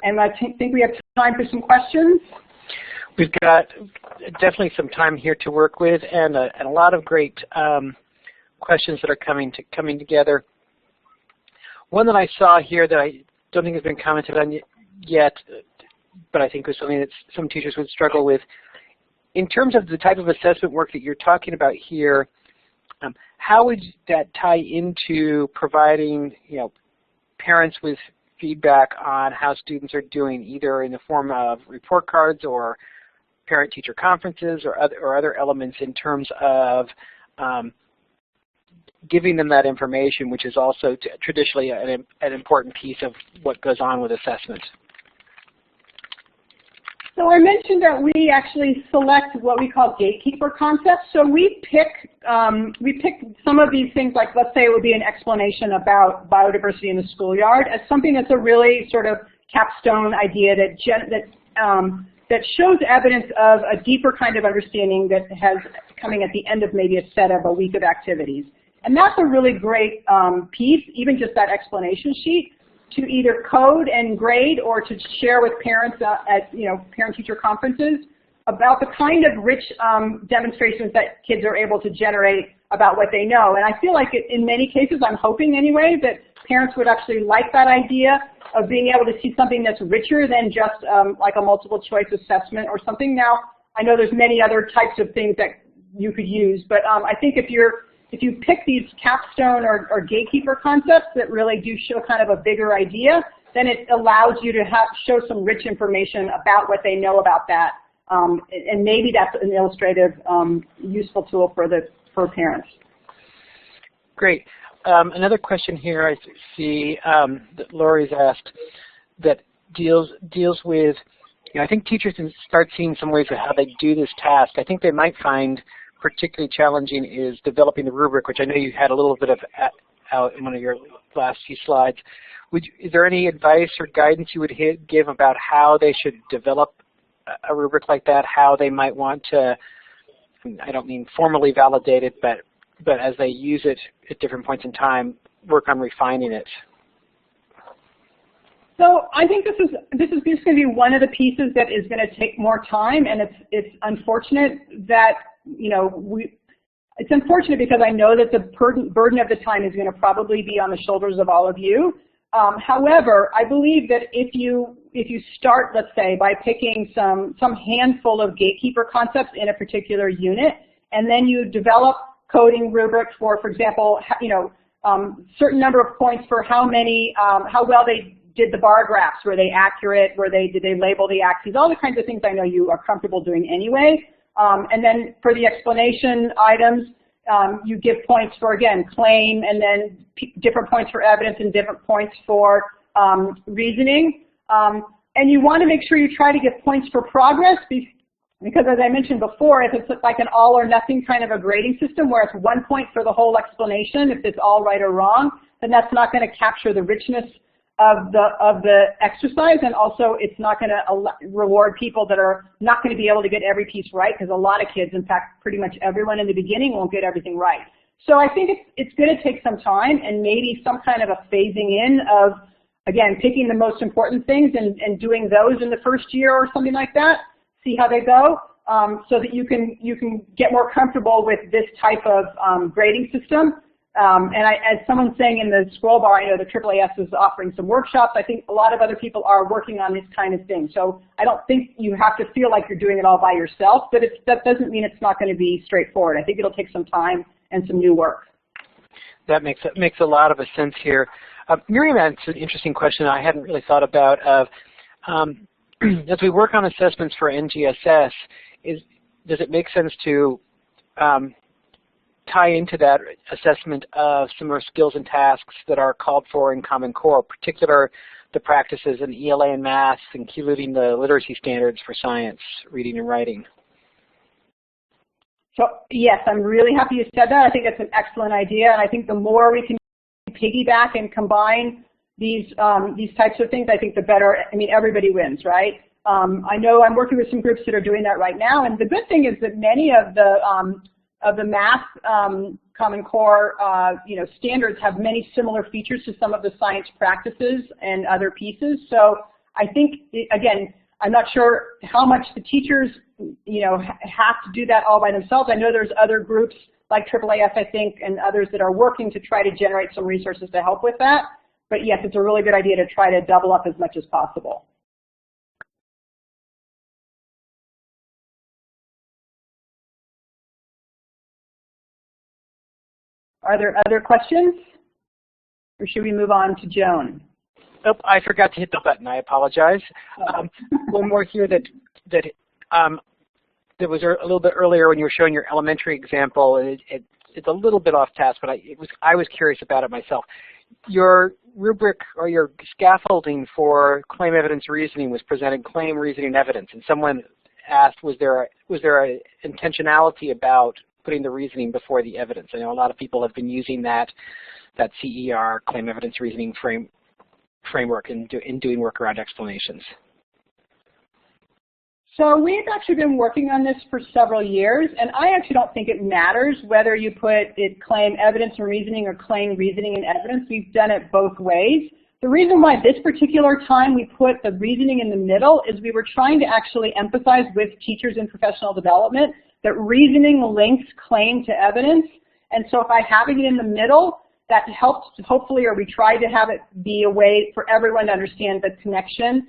Speaker 4: And I think we have time for some questions.
Speaker 2: We've got definitely some time here to work with, and a lot of great questions that are coming together. One that I saw here that I don't think has been commented on yet, but I think was something that some teachers would struggle with. In terms of the type of assessment work that you're talking about here, how would that tie into providing, parents with feedback on how students are doing, either in the form of report cards or parent-teacher conferences or other elements in terms of giving them that information, which is also traditionally an important piece of what goes on with assessment?
Speaker 4: So I mentioned that we actually select what we call gatekeeper concepts. So we pick some of these things, like let's say it would be an explanation about biodiversity in the schoolyard, as something that's a really sort of capstone idea that shows evidence of a deeper kind of understanding that has coming at the end of maybe a set of a week of activities. And that's a really great piece, even just that explanation sheet, to either code and grade or to share with parents at parent-teacher conferences about the kind of rich demonstrations that kids are able to generate about what they know. And I feel like in many cases, I'm hoping anyway, that parents would actually like that idea of being able to see something that's richer than just like a multiple choice assessment or something. Now, I know there's many other types of things that you could use, but I think if you pick these capstone or gatekeeper concepts that really do show kind of a bigger idea, then it allows you to show some rich information about what they know about that. And maybe that's an illustrative, useful tool for parents.
Speaker 2: Great. Another question here I see that Lori's asked that deals with, I think teachers can start seeing some ways of how they do this task. I think they might find particularly challenging is developing the rubric, which I know you had a little bit of out in one of your last few slides. Is there any advice or guidance you would give about how they should develop a rubric like that, how they might want to, I don't mean formally validate it, but as they use it at different points in time, work on refining it?
Speaker 4: So I think this is just going to be one of the pieces that is going to take more time, and it's unfortunate that it's unfortunate because I know that the burden of the time is going to probably be on the shoulders of all of you. However, I believe that if you start, let's say, by picking some handful of gatekeeper concepts in a particular unit, and then you develop coding rubrics for example, certain number of points for how well they did the bar graphs, were they accurate, did they label the axes, all the kinds of things I know you are comfortable doing anyway. And then for the explanation items, you give points for, again, claim, and then different points for evidence and different points for reasoning. And you want to make sure you try to give points for progress because, as I mentioned before, if it's like an all or nothing kind of a grading system where it's 1 point for the whole explanation, if it's all right or wrong, then that's not going to capture the richness of the exercise, and also it's not going to reward people that are not going to be able to get every piece right, because a lot of kids, in fact, pretty much everyone in the beginning won't get everything right. So I think it's going to take some time and maybe some kind of a phasing in of, again, picking the most important things and doing those in the first year or something like that, see how they go, so that you can get more comfortable with this type of grading system. And as someone's saying in the scroll bar, I know the AAAS is offering some workshops. I think a lot of other people are working on this kind of thing. So I don't think you have to feel like you're doing it all by yourself, but that doesn't mean it's not going to be straightforward. I think it'll take some time and some new work.
Speaker 2: That makes a lot of sense here. Miriam asked an interesting question I hadn't really thought about of, as we work on assessments for NGSS, does it make sense to tie into that assessment of similar skills and tasks that are called for in Common Core, particular the practices in ELA and math, including the literacy standards for science, reading and writing?
Speaker 4: So yes, I'm really happy you said that. I think that's an excellent idea, and I think the more we can piggyback and combine these types of things, I think the better. I mean, everybody wins, right? I know I'm working with some groups that are doing that right now, and the good thing is that many of the math Common Core standards have many similar features to some of the science practices and other pieces. So I think, again, I'm not sure how much the teachers have to do that all by themselves. I know there's other groups like AAAS, I think, and others that are working to try to generate some resources to help with that. But yes, it's a really good idea to try to double up as much as possible. Are there other questions, or should we move on to Joan?
Speaker 2: Oh, I forgot to hit the button. I apologize. One more here that was a little bit earlier when you were showing your elementary example. It's a little bit off task, but I was curious about it myself. Your rubric or your scaffolding for claim evidence reasoning was presented claim, reasoning, evidence, and someone asked, was there a intentionality about putting the reasoning before the evidence? I know a lot of people have been using that CER, claim evidence reasoning framework in doing work around explanations.
Speaker 4: So we've actually been working on this for several years, and I actually don't think it matters whether you put it claim evidence and reasoning or claim reasoning and evidence. We've done it both ways. The reason why this particular time we put the reasoning in the middle is we were trying to actually emphasize with teachers in professional development that reasoning links claim to evidence. And so by having it in the middle, that helps hopefully, or we try to have it be a way for everyone to understand the connection.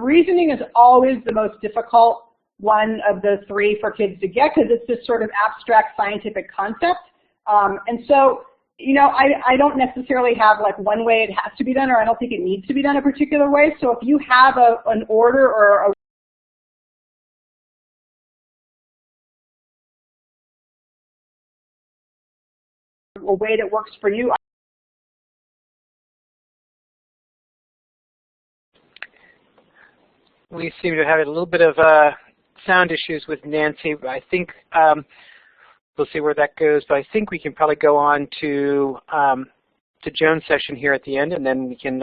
Speaker 4: Reasoning is always the most difficult one of the three for kids to get because it's this sort of abstract scientific concept. And so, I don't necessarily have like one way it has to be done, or I don't think it needs to be done a particular way. So if you have an order or a way that works for you.
Speaker 2: We seem to have a little bit of sound issues with Nancy. I think we'll see where that goes, but I think we can probably go on to Joan's session here at the end, and then we can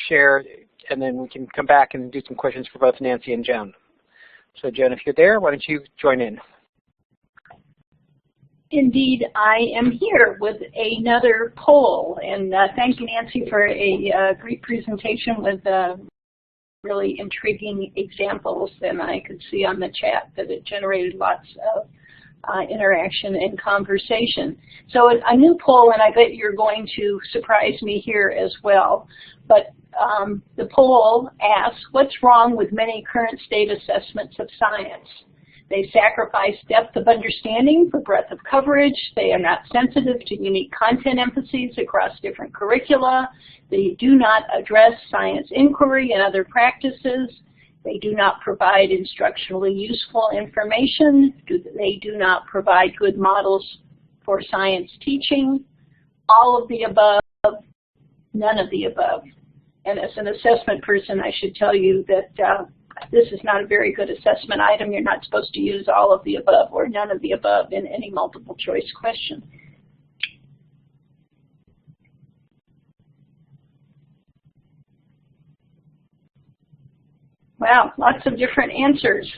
Speaker 2: share, and then we can come back and do some questions for both Nancy and Joan. So Joan, if you're there, why don't you join in?
Speaker 3: Indeed, I am here with another poll, and thank you, Nancy, for a great presentation with really intriguing examples, and I could see on the chat that it generated lots interaction and conversation. So a new poll, and I bet you're going to surprise me here as well, but the poll asks, what's wrong with many current state assessments of science? They sacrifice depth of understanding for breadth of coverage. They are not sensitive to unique content emphases across different curricula. They do not address science inquiry and other practices. They do not provide instructionally useful information. They do not provide good models for science teaching. All of the above, none of the above. And as an assessment person, I should tell you that this is not a very good assessment item. You're not supposed to use all of the above or none of the above in any multiple choice question. Wow, lots of different answers.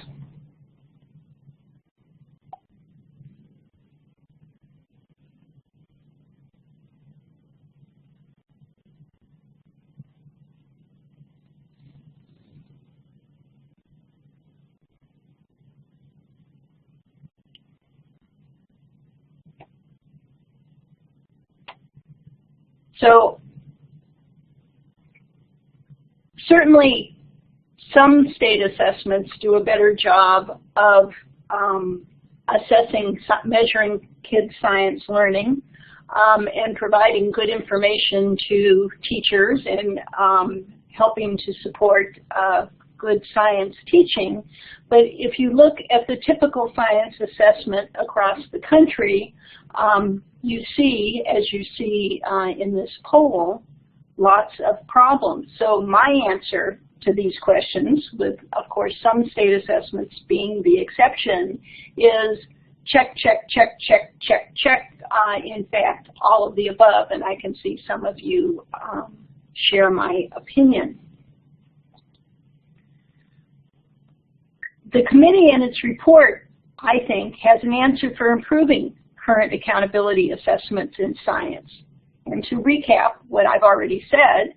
Speaker 3: So certainly some state assessments do a better job of assessing, measuring kids' science learning and providing good information to teachers and helping to support good science teaching. But if you look at the typical science assessment across the country, you see, as you see in this poll, lots of problems. So my answer to these questions, with of course some state assessments being the exception, is check, check, check, check, check, check. In fact, all of the above, and I can see some of you share my opinion. The committee in its report, I think, has an answer for improving current accountability assessments in science. And to recap what I've already said,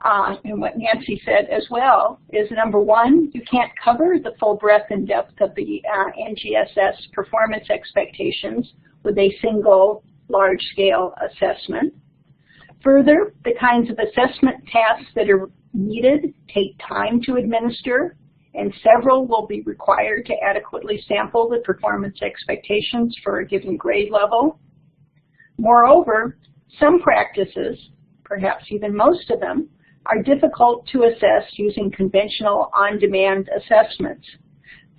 Speaker 3: and what Nancy said as well, is number one, you can't cover the full breadth and depth of the NGSS performance expectations with a single large-scale assessment. Further, the kinds of assessment tasks that are needed take time to administer, and several will be required to adequately sample the performance expectations for a given grade level. Moreover, some practices, perhaps even most of them, are difficult to assess using conventional on-demand assessments.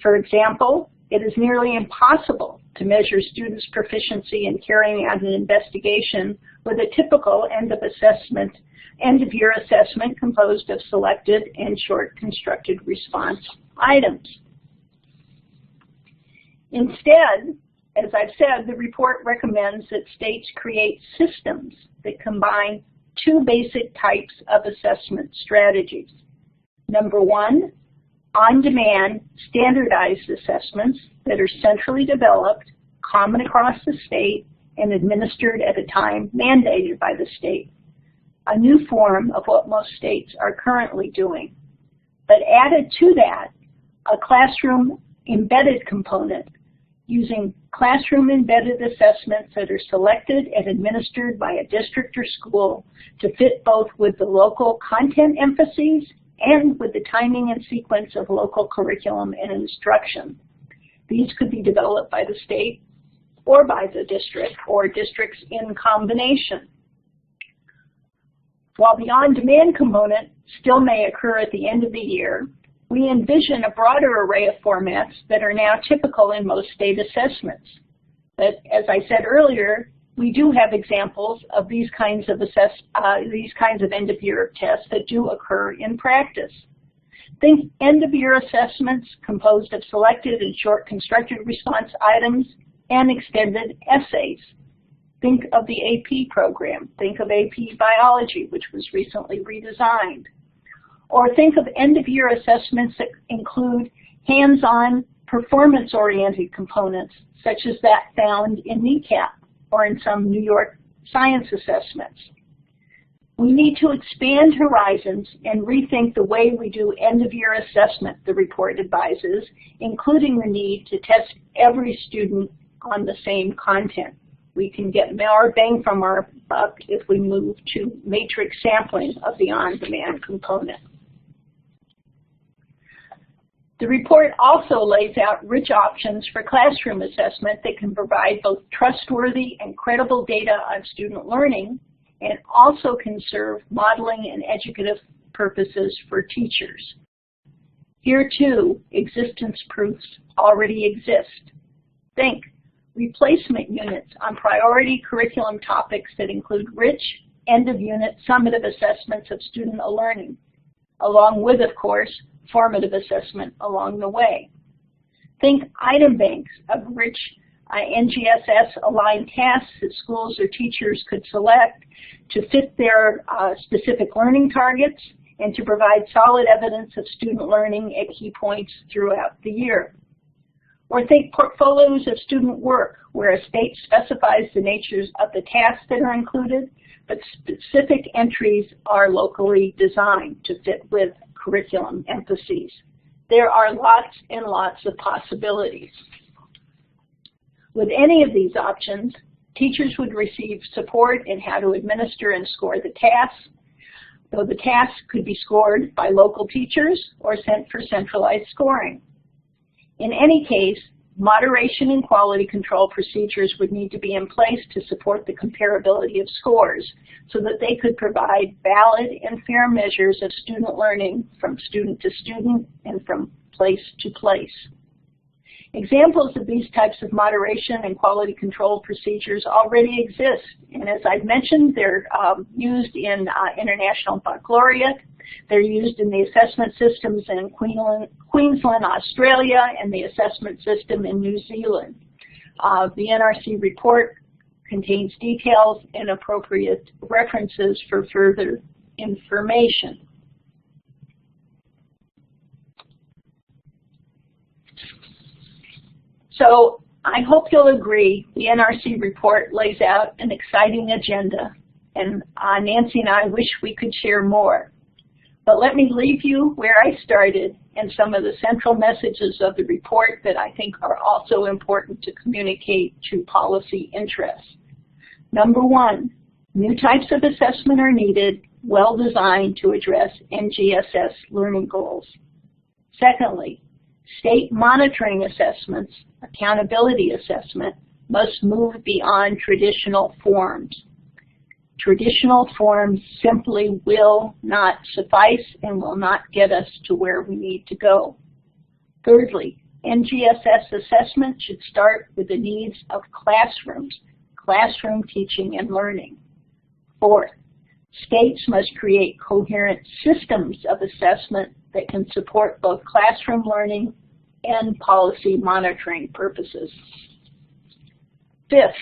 Speaker 3: For example, it is nearly impossible to measure students' proficiency in carrying out an investigation with a typical end-of-year assessment composed of selected and short constructed response items. Instead, as I've said, the report recommends that states create systems that combine two basic types of assessment strategies. Number one, on-demand standardized assessments that are centrally developed, common across the state, and administered at a time mandated by the state. A new form of what most states are currently doing. But added to that, a classroom embedded component using classroom embedded assessments that are selected and administered by a district or school to fit both with the local content emphases and with the timing and sequence of local curriculum and instruction. These could be developed by the state or by the district or districts in combination. While the on-demand component still may occur at the end of the year, we envision a broader array of formats that are now typical in most state assessments. But as I said earlier, we do have examples of these kinds of end-of-year tests that do occur in practice. Think end-of-year assessments composed of selected and short constructed response items and extended essays. Think of the AP program. Think of AP Biology, which was recently redesigned. Or think of end-of-year assessments that include hands-on performance-oriented components, such as that found in NECAP or in some New York science assessments. We need to expand horizons and rethink the way we do end-of-year assessment, the report advises, including the need to test every student on the same content. We can get more bang from our buck if we move to matrix sampling of the on-demand component. The report also lays out rich options for classroom assessment that can provide both trustworthy and credible data on student learning, and also can serve modeling and educative purposes for teachers. Here too, existence proofs already exist. Think replacement units on priority curriculum topics that include rich end-of-unit summative assessments of student learning, along with, of course, formative assessment along the way. Think item banks of rich NGSS-aligned tasks that schools or teachers could select to fit their specific learning targets and to provide solid evidence of student learning at key points throughout the year. Or think portfolios of student work where a state specifies the natures of the tasks that are included, but specific entries are locally designed to fit with curriculum emphases. There are lots and lots of possibilities. With any of these options, teachers would receive support in how to administer and score the tasks, though the tasks could be scored by local teachers or sent for centralized scoring. In any case, moderation and quality control procedures would need to be in place to support the comparability of scores so that they could provide valid and fair measures of student learning from student to student and from place to place. Examples of these types of moderation and quality control procedures already exist, and as I've mentioned, they're used in International Baccalaureate. They're used in the assessment systems in Queensland, Australia, and the assessment system in New Zealand. The NRC report contains details and appropriate references for further information. So I hope you'll agree the NRC report lays out an exciting agenda, and Nancy and I wish we could share more. But let me leave you where I started and some of the central messages of the report that I think are also important to communicate to policy interests. Number one, new types of assessment are needed, well designed to address NGSS learning goals. Secondly, state monitoring assessments, accountability assessment, must move beyond traditional forms. Traditional forms simply will not suffice and will not get us to where we need to go. Thirdly, NGSS assessment should start with the needs of classrooms, classroom teaching and learning. Fourth, states must create coherent systems of assessment that can support both classroom learning and policy monitoring purposes. Fifth,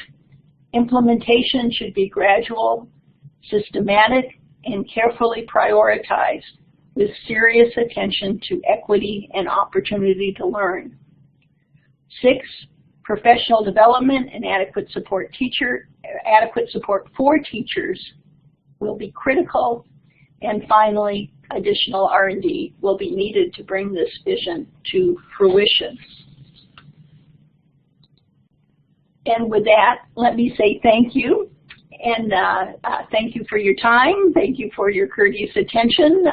Speaker 3: implementation should be gradual, systematic, and carefully prioritized with serious attention to equity and opportunity to learn. Six, professional development and adequate support for teachers will be critical. And finally, additional R&D will be needed to bring this vision to fruition. And with that, let me say thank you. And thank you for your time. Thank you for your courteous attention.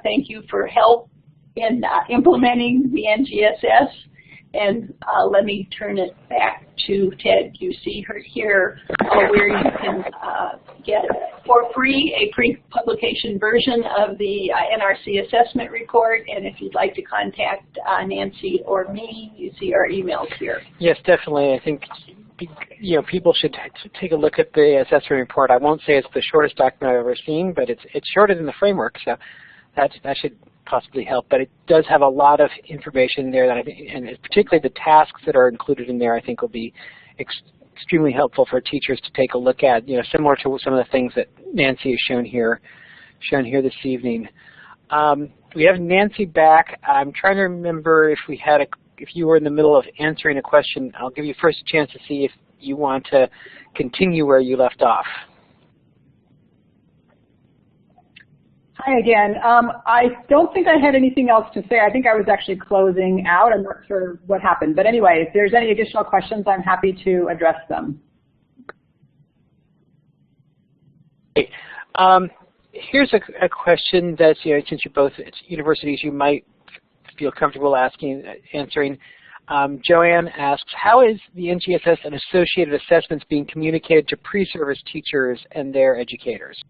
Speaker 3: Thank you for help in implementing the NGSS. And let me turn it back to Ted. You see her here where you can get for free a pre-publication version of the NRC assessment report. And if you'd like to contact Nancy or me, you see our emails here.
Speaker 2: Yes, definitely. I think people should take a look at the assessment report. I won't say it's the shortest document I've ever seen, but it's shorter than the framework, so that should possibly help. But it does have a lot of information there that I think, and particularly the tasks that are included in there, I think will be extremely helpful for teachers to take a look at. Similar to some of the things that Nancy has shown here this evening. We have Nancy back. I'm trying to remember if we had if you were in the middle of answering a question. I'll give you first a chance to see if you want to continue where you left off.
Speaker 4: Hi again. I don't think I had anything else to say. I think I was actually closing out. I'm not sure what happened. But anyway, if there's any additional questions, I'm happy to address them.
Speaker 2: Great. Here's a question that, since you're both at universities, you might feel comfortable answering. Joanne asks, how is the NGSS and associated assessments being communicated to pre-service teachers and their educators?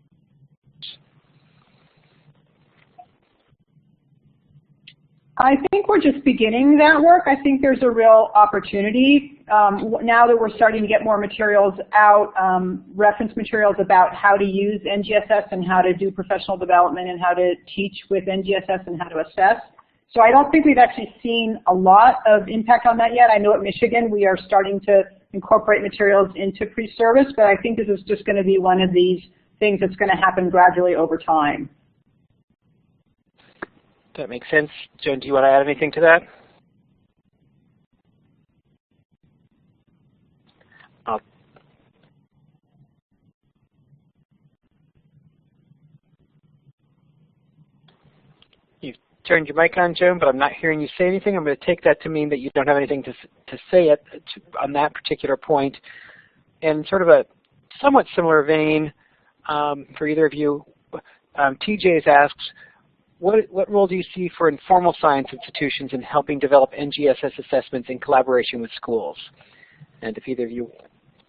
Speaker 4: I think we're just beginning that work. I think there's a real opportunity now that we're starting to get more materials out, reference materials about how to use NGSS and how to do professional development and how to teach with NGSS and how to assess. So I don't think we've actually seen a lot of impact on that yet. I know at Michigan we are starting to incorporate materials into pre-service, but I think this is just going to be one of these things that's going to happen gradually over time.
Speaker 2: That makes sense. Joan, do you want to add anything to that? You've turned your mic on, Joan, but I'm not hearing you say anything. I'm going to take that to mean that you don't have anything to say on that particular point. And sort of a somewhat similar vein for either of you, TJ asks, what role do you see for informal science institutions in helping develop NGSS assessments in collaboration with schools? And if either of you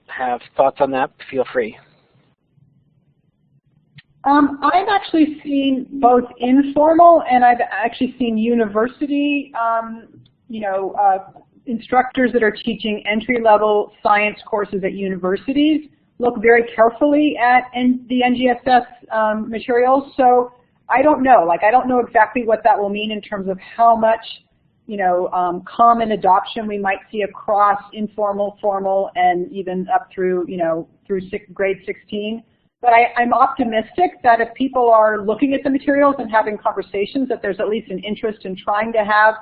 Speaker 2: have thoughts on that, feel free.
Speaker 4: I've actually seen both informal and I've actually seen university, instructors that are teaching entry-level science courses at universities look very carefully at the NGSS materials. So I don't know. I don't know exactly what that will mean in terms of how much, common adoption we might see across informal, formal, and even up through, through grade 16. But I'm optimistic that if people are looking at the materials and having conversations, that there's at least an interest in trying to have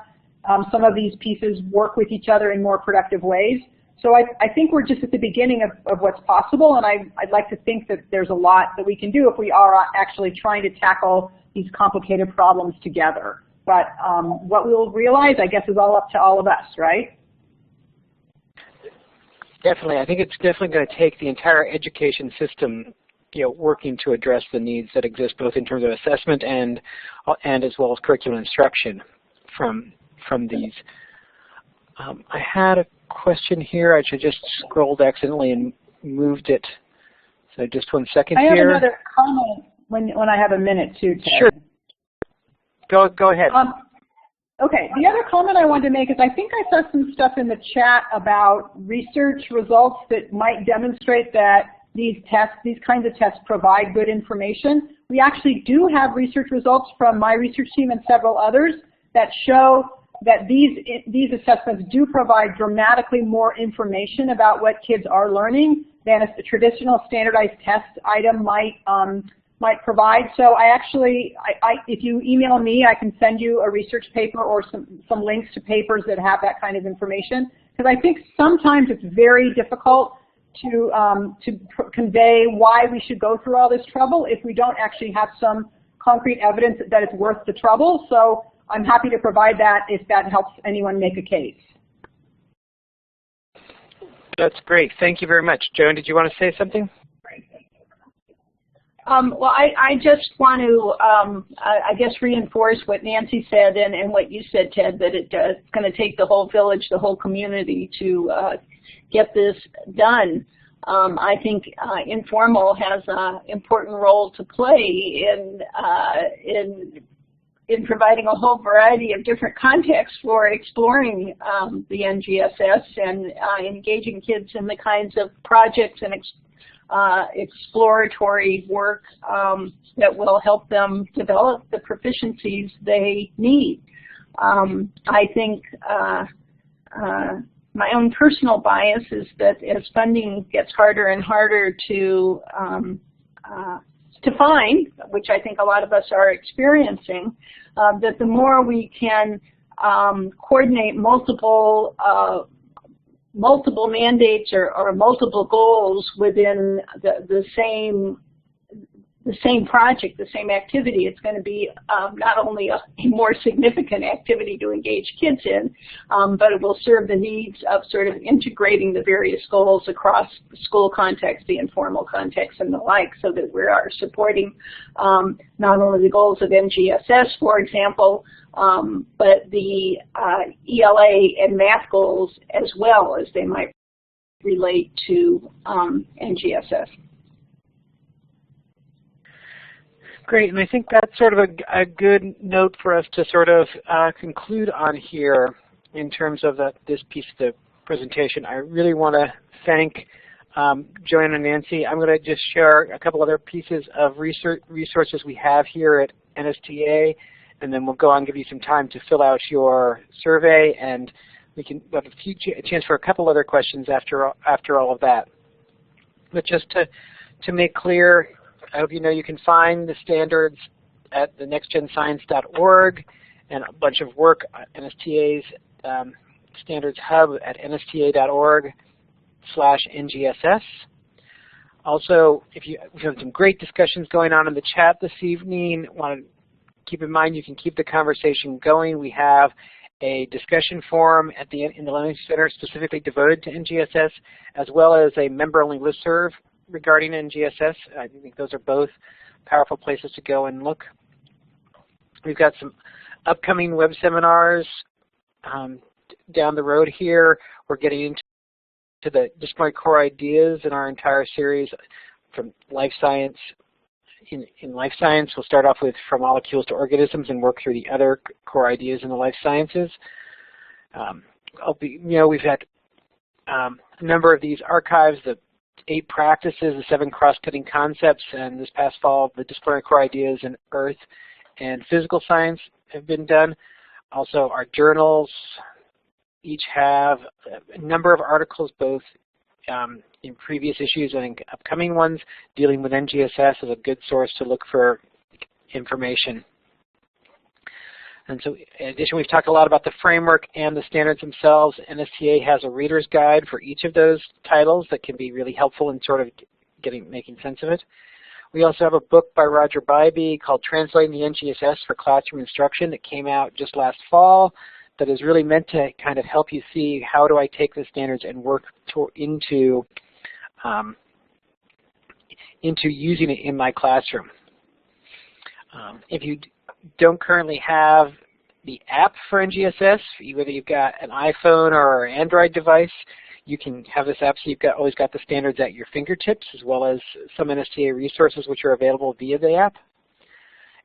Speaker 4: some of these pieces work with each other in more productive ways. So I think we're just at the beginning of what's possible, and I'd like to think that there's a lot that we can do if we are actually trying to tackle these complicated problems together. But what we'll realize, I guess, is all up to all of us, right? Definitely. I think it's definitely going to take the entire education system, working to address the needs that exist both in terms of assessment and as well as curriculum instruction from these. I had a question here. I should just scrolled accidentally and moved it. So just 1 second here. I have another comment when I have a minute too, Ted.
Speaker 2: Sure. Go ahead.
Speaker 4: Okay. The other comment I wanted to make is I think I saw some stuff in the chat about research results that might demonstrate that these kinds of tests provide good information. We actually do have research results from my research team and several others that show that these assessments do provide dramatically more information about what kids are learning than a traditional standardized test item might provide. So if you email me, I can send you a research paper or some links to papers that have that kind of information. Because I think sometimes it's very difficult to convey why we should go through all this trouble if we don't actually have some concrete evidence that it's worth the trouble. So I'm happy to provide that if that helps anyone make a case.
Speaker 2: That's great. Thank you very much. Joan, did you want to say something?
Speaker 3: Well, I just want to, I guess, reinforce what Nancy said and what you said, Ted, that it's going to take the whole village, the whole community to get this done. I think informal has an important role to play in providing a whole variety of different contexts for exploring the NGSS and engaging kids in the kinds of projects and exploratory work that will help them develop the proficiencies they need. I think my own personal bias is that as funding gets harder and harder to find, which I think a lot of us are experiencing, that the more we can coordinate multiple mandates or multiple goals within the the same project, the same activity. It's going to be not only a more significant activity to engage kids in, but it will serve the needs of sort of integrating the various goals across the school context, the informal context, and the like, so that we are supporting not only the goals of NGSS, for example, but the ELA and math goals as well, as they might relate to NGSS.
Speaker 2: Great, and I think that's sort of a good note for us to sort of conclude on here in terms of this piece of the presentation. I really want to thank Joan and Nancy. I'm going to just share a couple other pieces of resources we have here at NSTA, and then we'll go on and give you some time to fill out your survey, and we can have a chance for a couple other questions after all of that. But just to make clear, I hope you know you can find the standards at the nextgenscience.org and a bunch of work at NSTA's standards hub at nsta.org/NGSS. Also, we've had some great discussions going on in the chat this evening. Want to keep in mind you can keep the conversation going. We have a discussion forum in the Learning Center specifically devoted to NGSS, as well as a member-only listserv regarding NGSS. I think those are both powerful places to go and look. We've got some upcoming web seminars down the road here. We're getting into the disciplinary core ideas in our entire series from life science. In life science, we'll start off with from molecules to organisms and work through the other core ideas in the life sciences. We've had a number of these archives, the 8 practices, the 7 cross-cutting concepts, and this past fall, the disciplinary core ideas in earth and physical science have been done. Also, our journals each have a number of articles, both in previous issues and upcoming ones, dealing with NGSS as a good source to look for information. And so, in addition, we've talked a lot about the framework and the standards themselves. NSTA has a reader's guide for each of those titles that can be really helpful in sort of making sense of it. We also have a book by Roger Bybee called Translating the NGSS for Classroom Instruction that came out just last fall, that is really meant to kind of help you see how do I take the standards and work into using it in my classroom. If you don't currently have the app for NGSS, whether you've got an iPhone or an Android device, you can have this app so you've always got the standards at your fingertips, as well as some NSTA resources which are available via the app.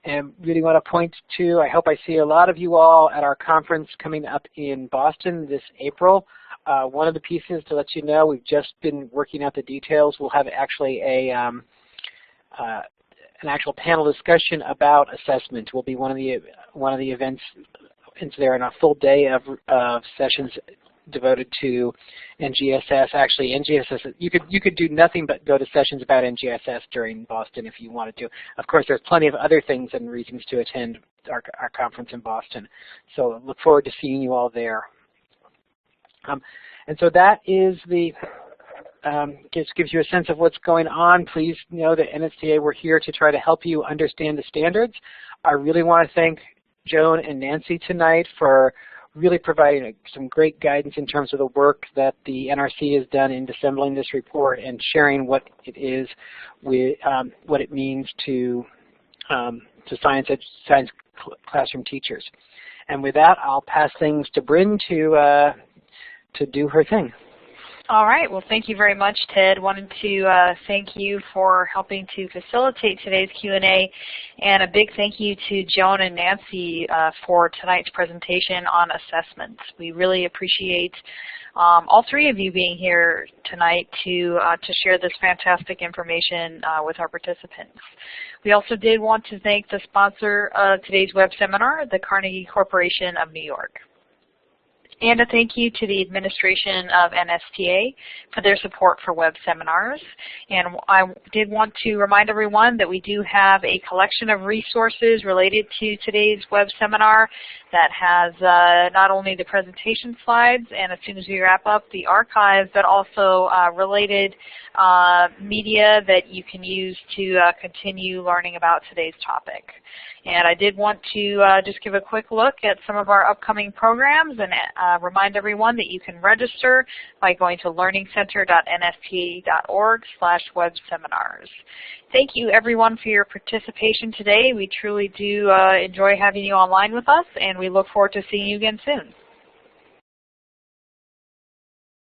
Speaker 2: And really want to point to, I hope I see a lot of you all at our conference coming up in Boston this April. One of the pieces to let you know, we've just been working out the details. We'll have actually an actual panel discussion about assessment. Will be one of the events into there, and a full day of sessions devoted to NGSS. Actually, NGSS, you could do nothing but go to sessions about NGSS during Boston if you wanted to. Of course, there's plenty of other things and reasons to attend our conference in Boston. So look forward to seeing you all there. And so that is gives you a sense of what's going on. Please know that NSTA, we're here to try to help you understand the standards. I really want to thank Joan and Nancy tonight for really providing some great guidance in terms of the work that the NRC has done in assembling this report and sharing what it is, what it means to science classroom teachers. And with that, I'll pass things to Bryn to do her thing.
Speaker 1: All right. Well, thank you very much, Ted. Wanted to thank you for helping to facilitate today's Q&A, and a big thank you to Joan and Nancy for tonight's presentation on assessments. We really appreciate all 3 of you being here tonight to share this fantastic information with our participants. We also did want to thank the sponsor of today's web seminar, the Carnegie Corporation of New York. And a thank you to the administration of NSTA for their support for web seminars. And I did want to remind everyone that we do have a collection of resources related to today's web seminar that has not only the presentation slides and as soon as we wrap up the archives, but also related media that you can use to continue learning about today's topic. And I did want to just give a quick look at some of our upcoming programs and remind everyone that you can register by going to learningcenter.nsta.org/webseminars. Thank you everyone for your participation today. We truly do enjoy having you online with us, and we look forward to seeing you again soon.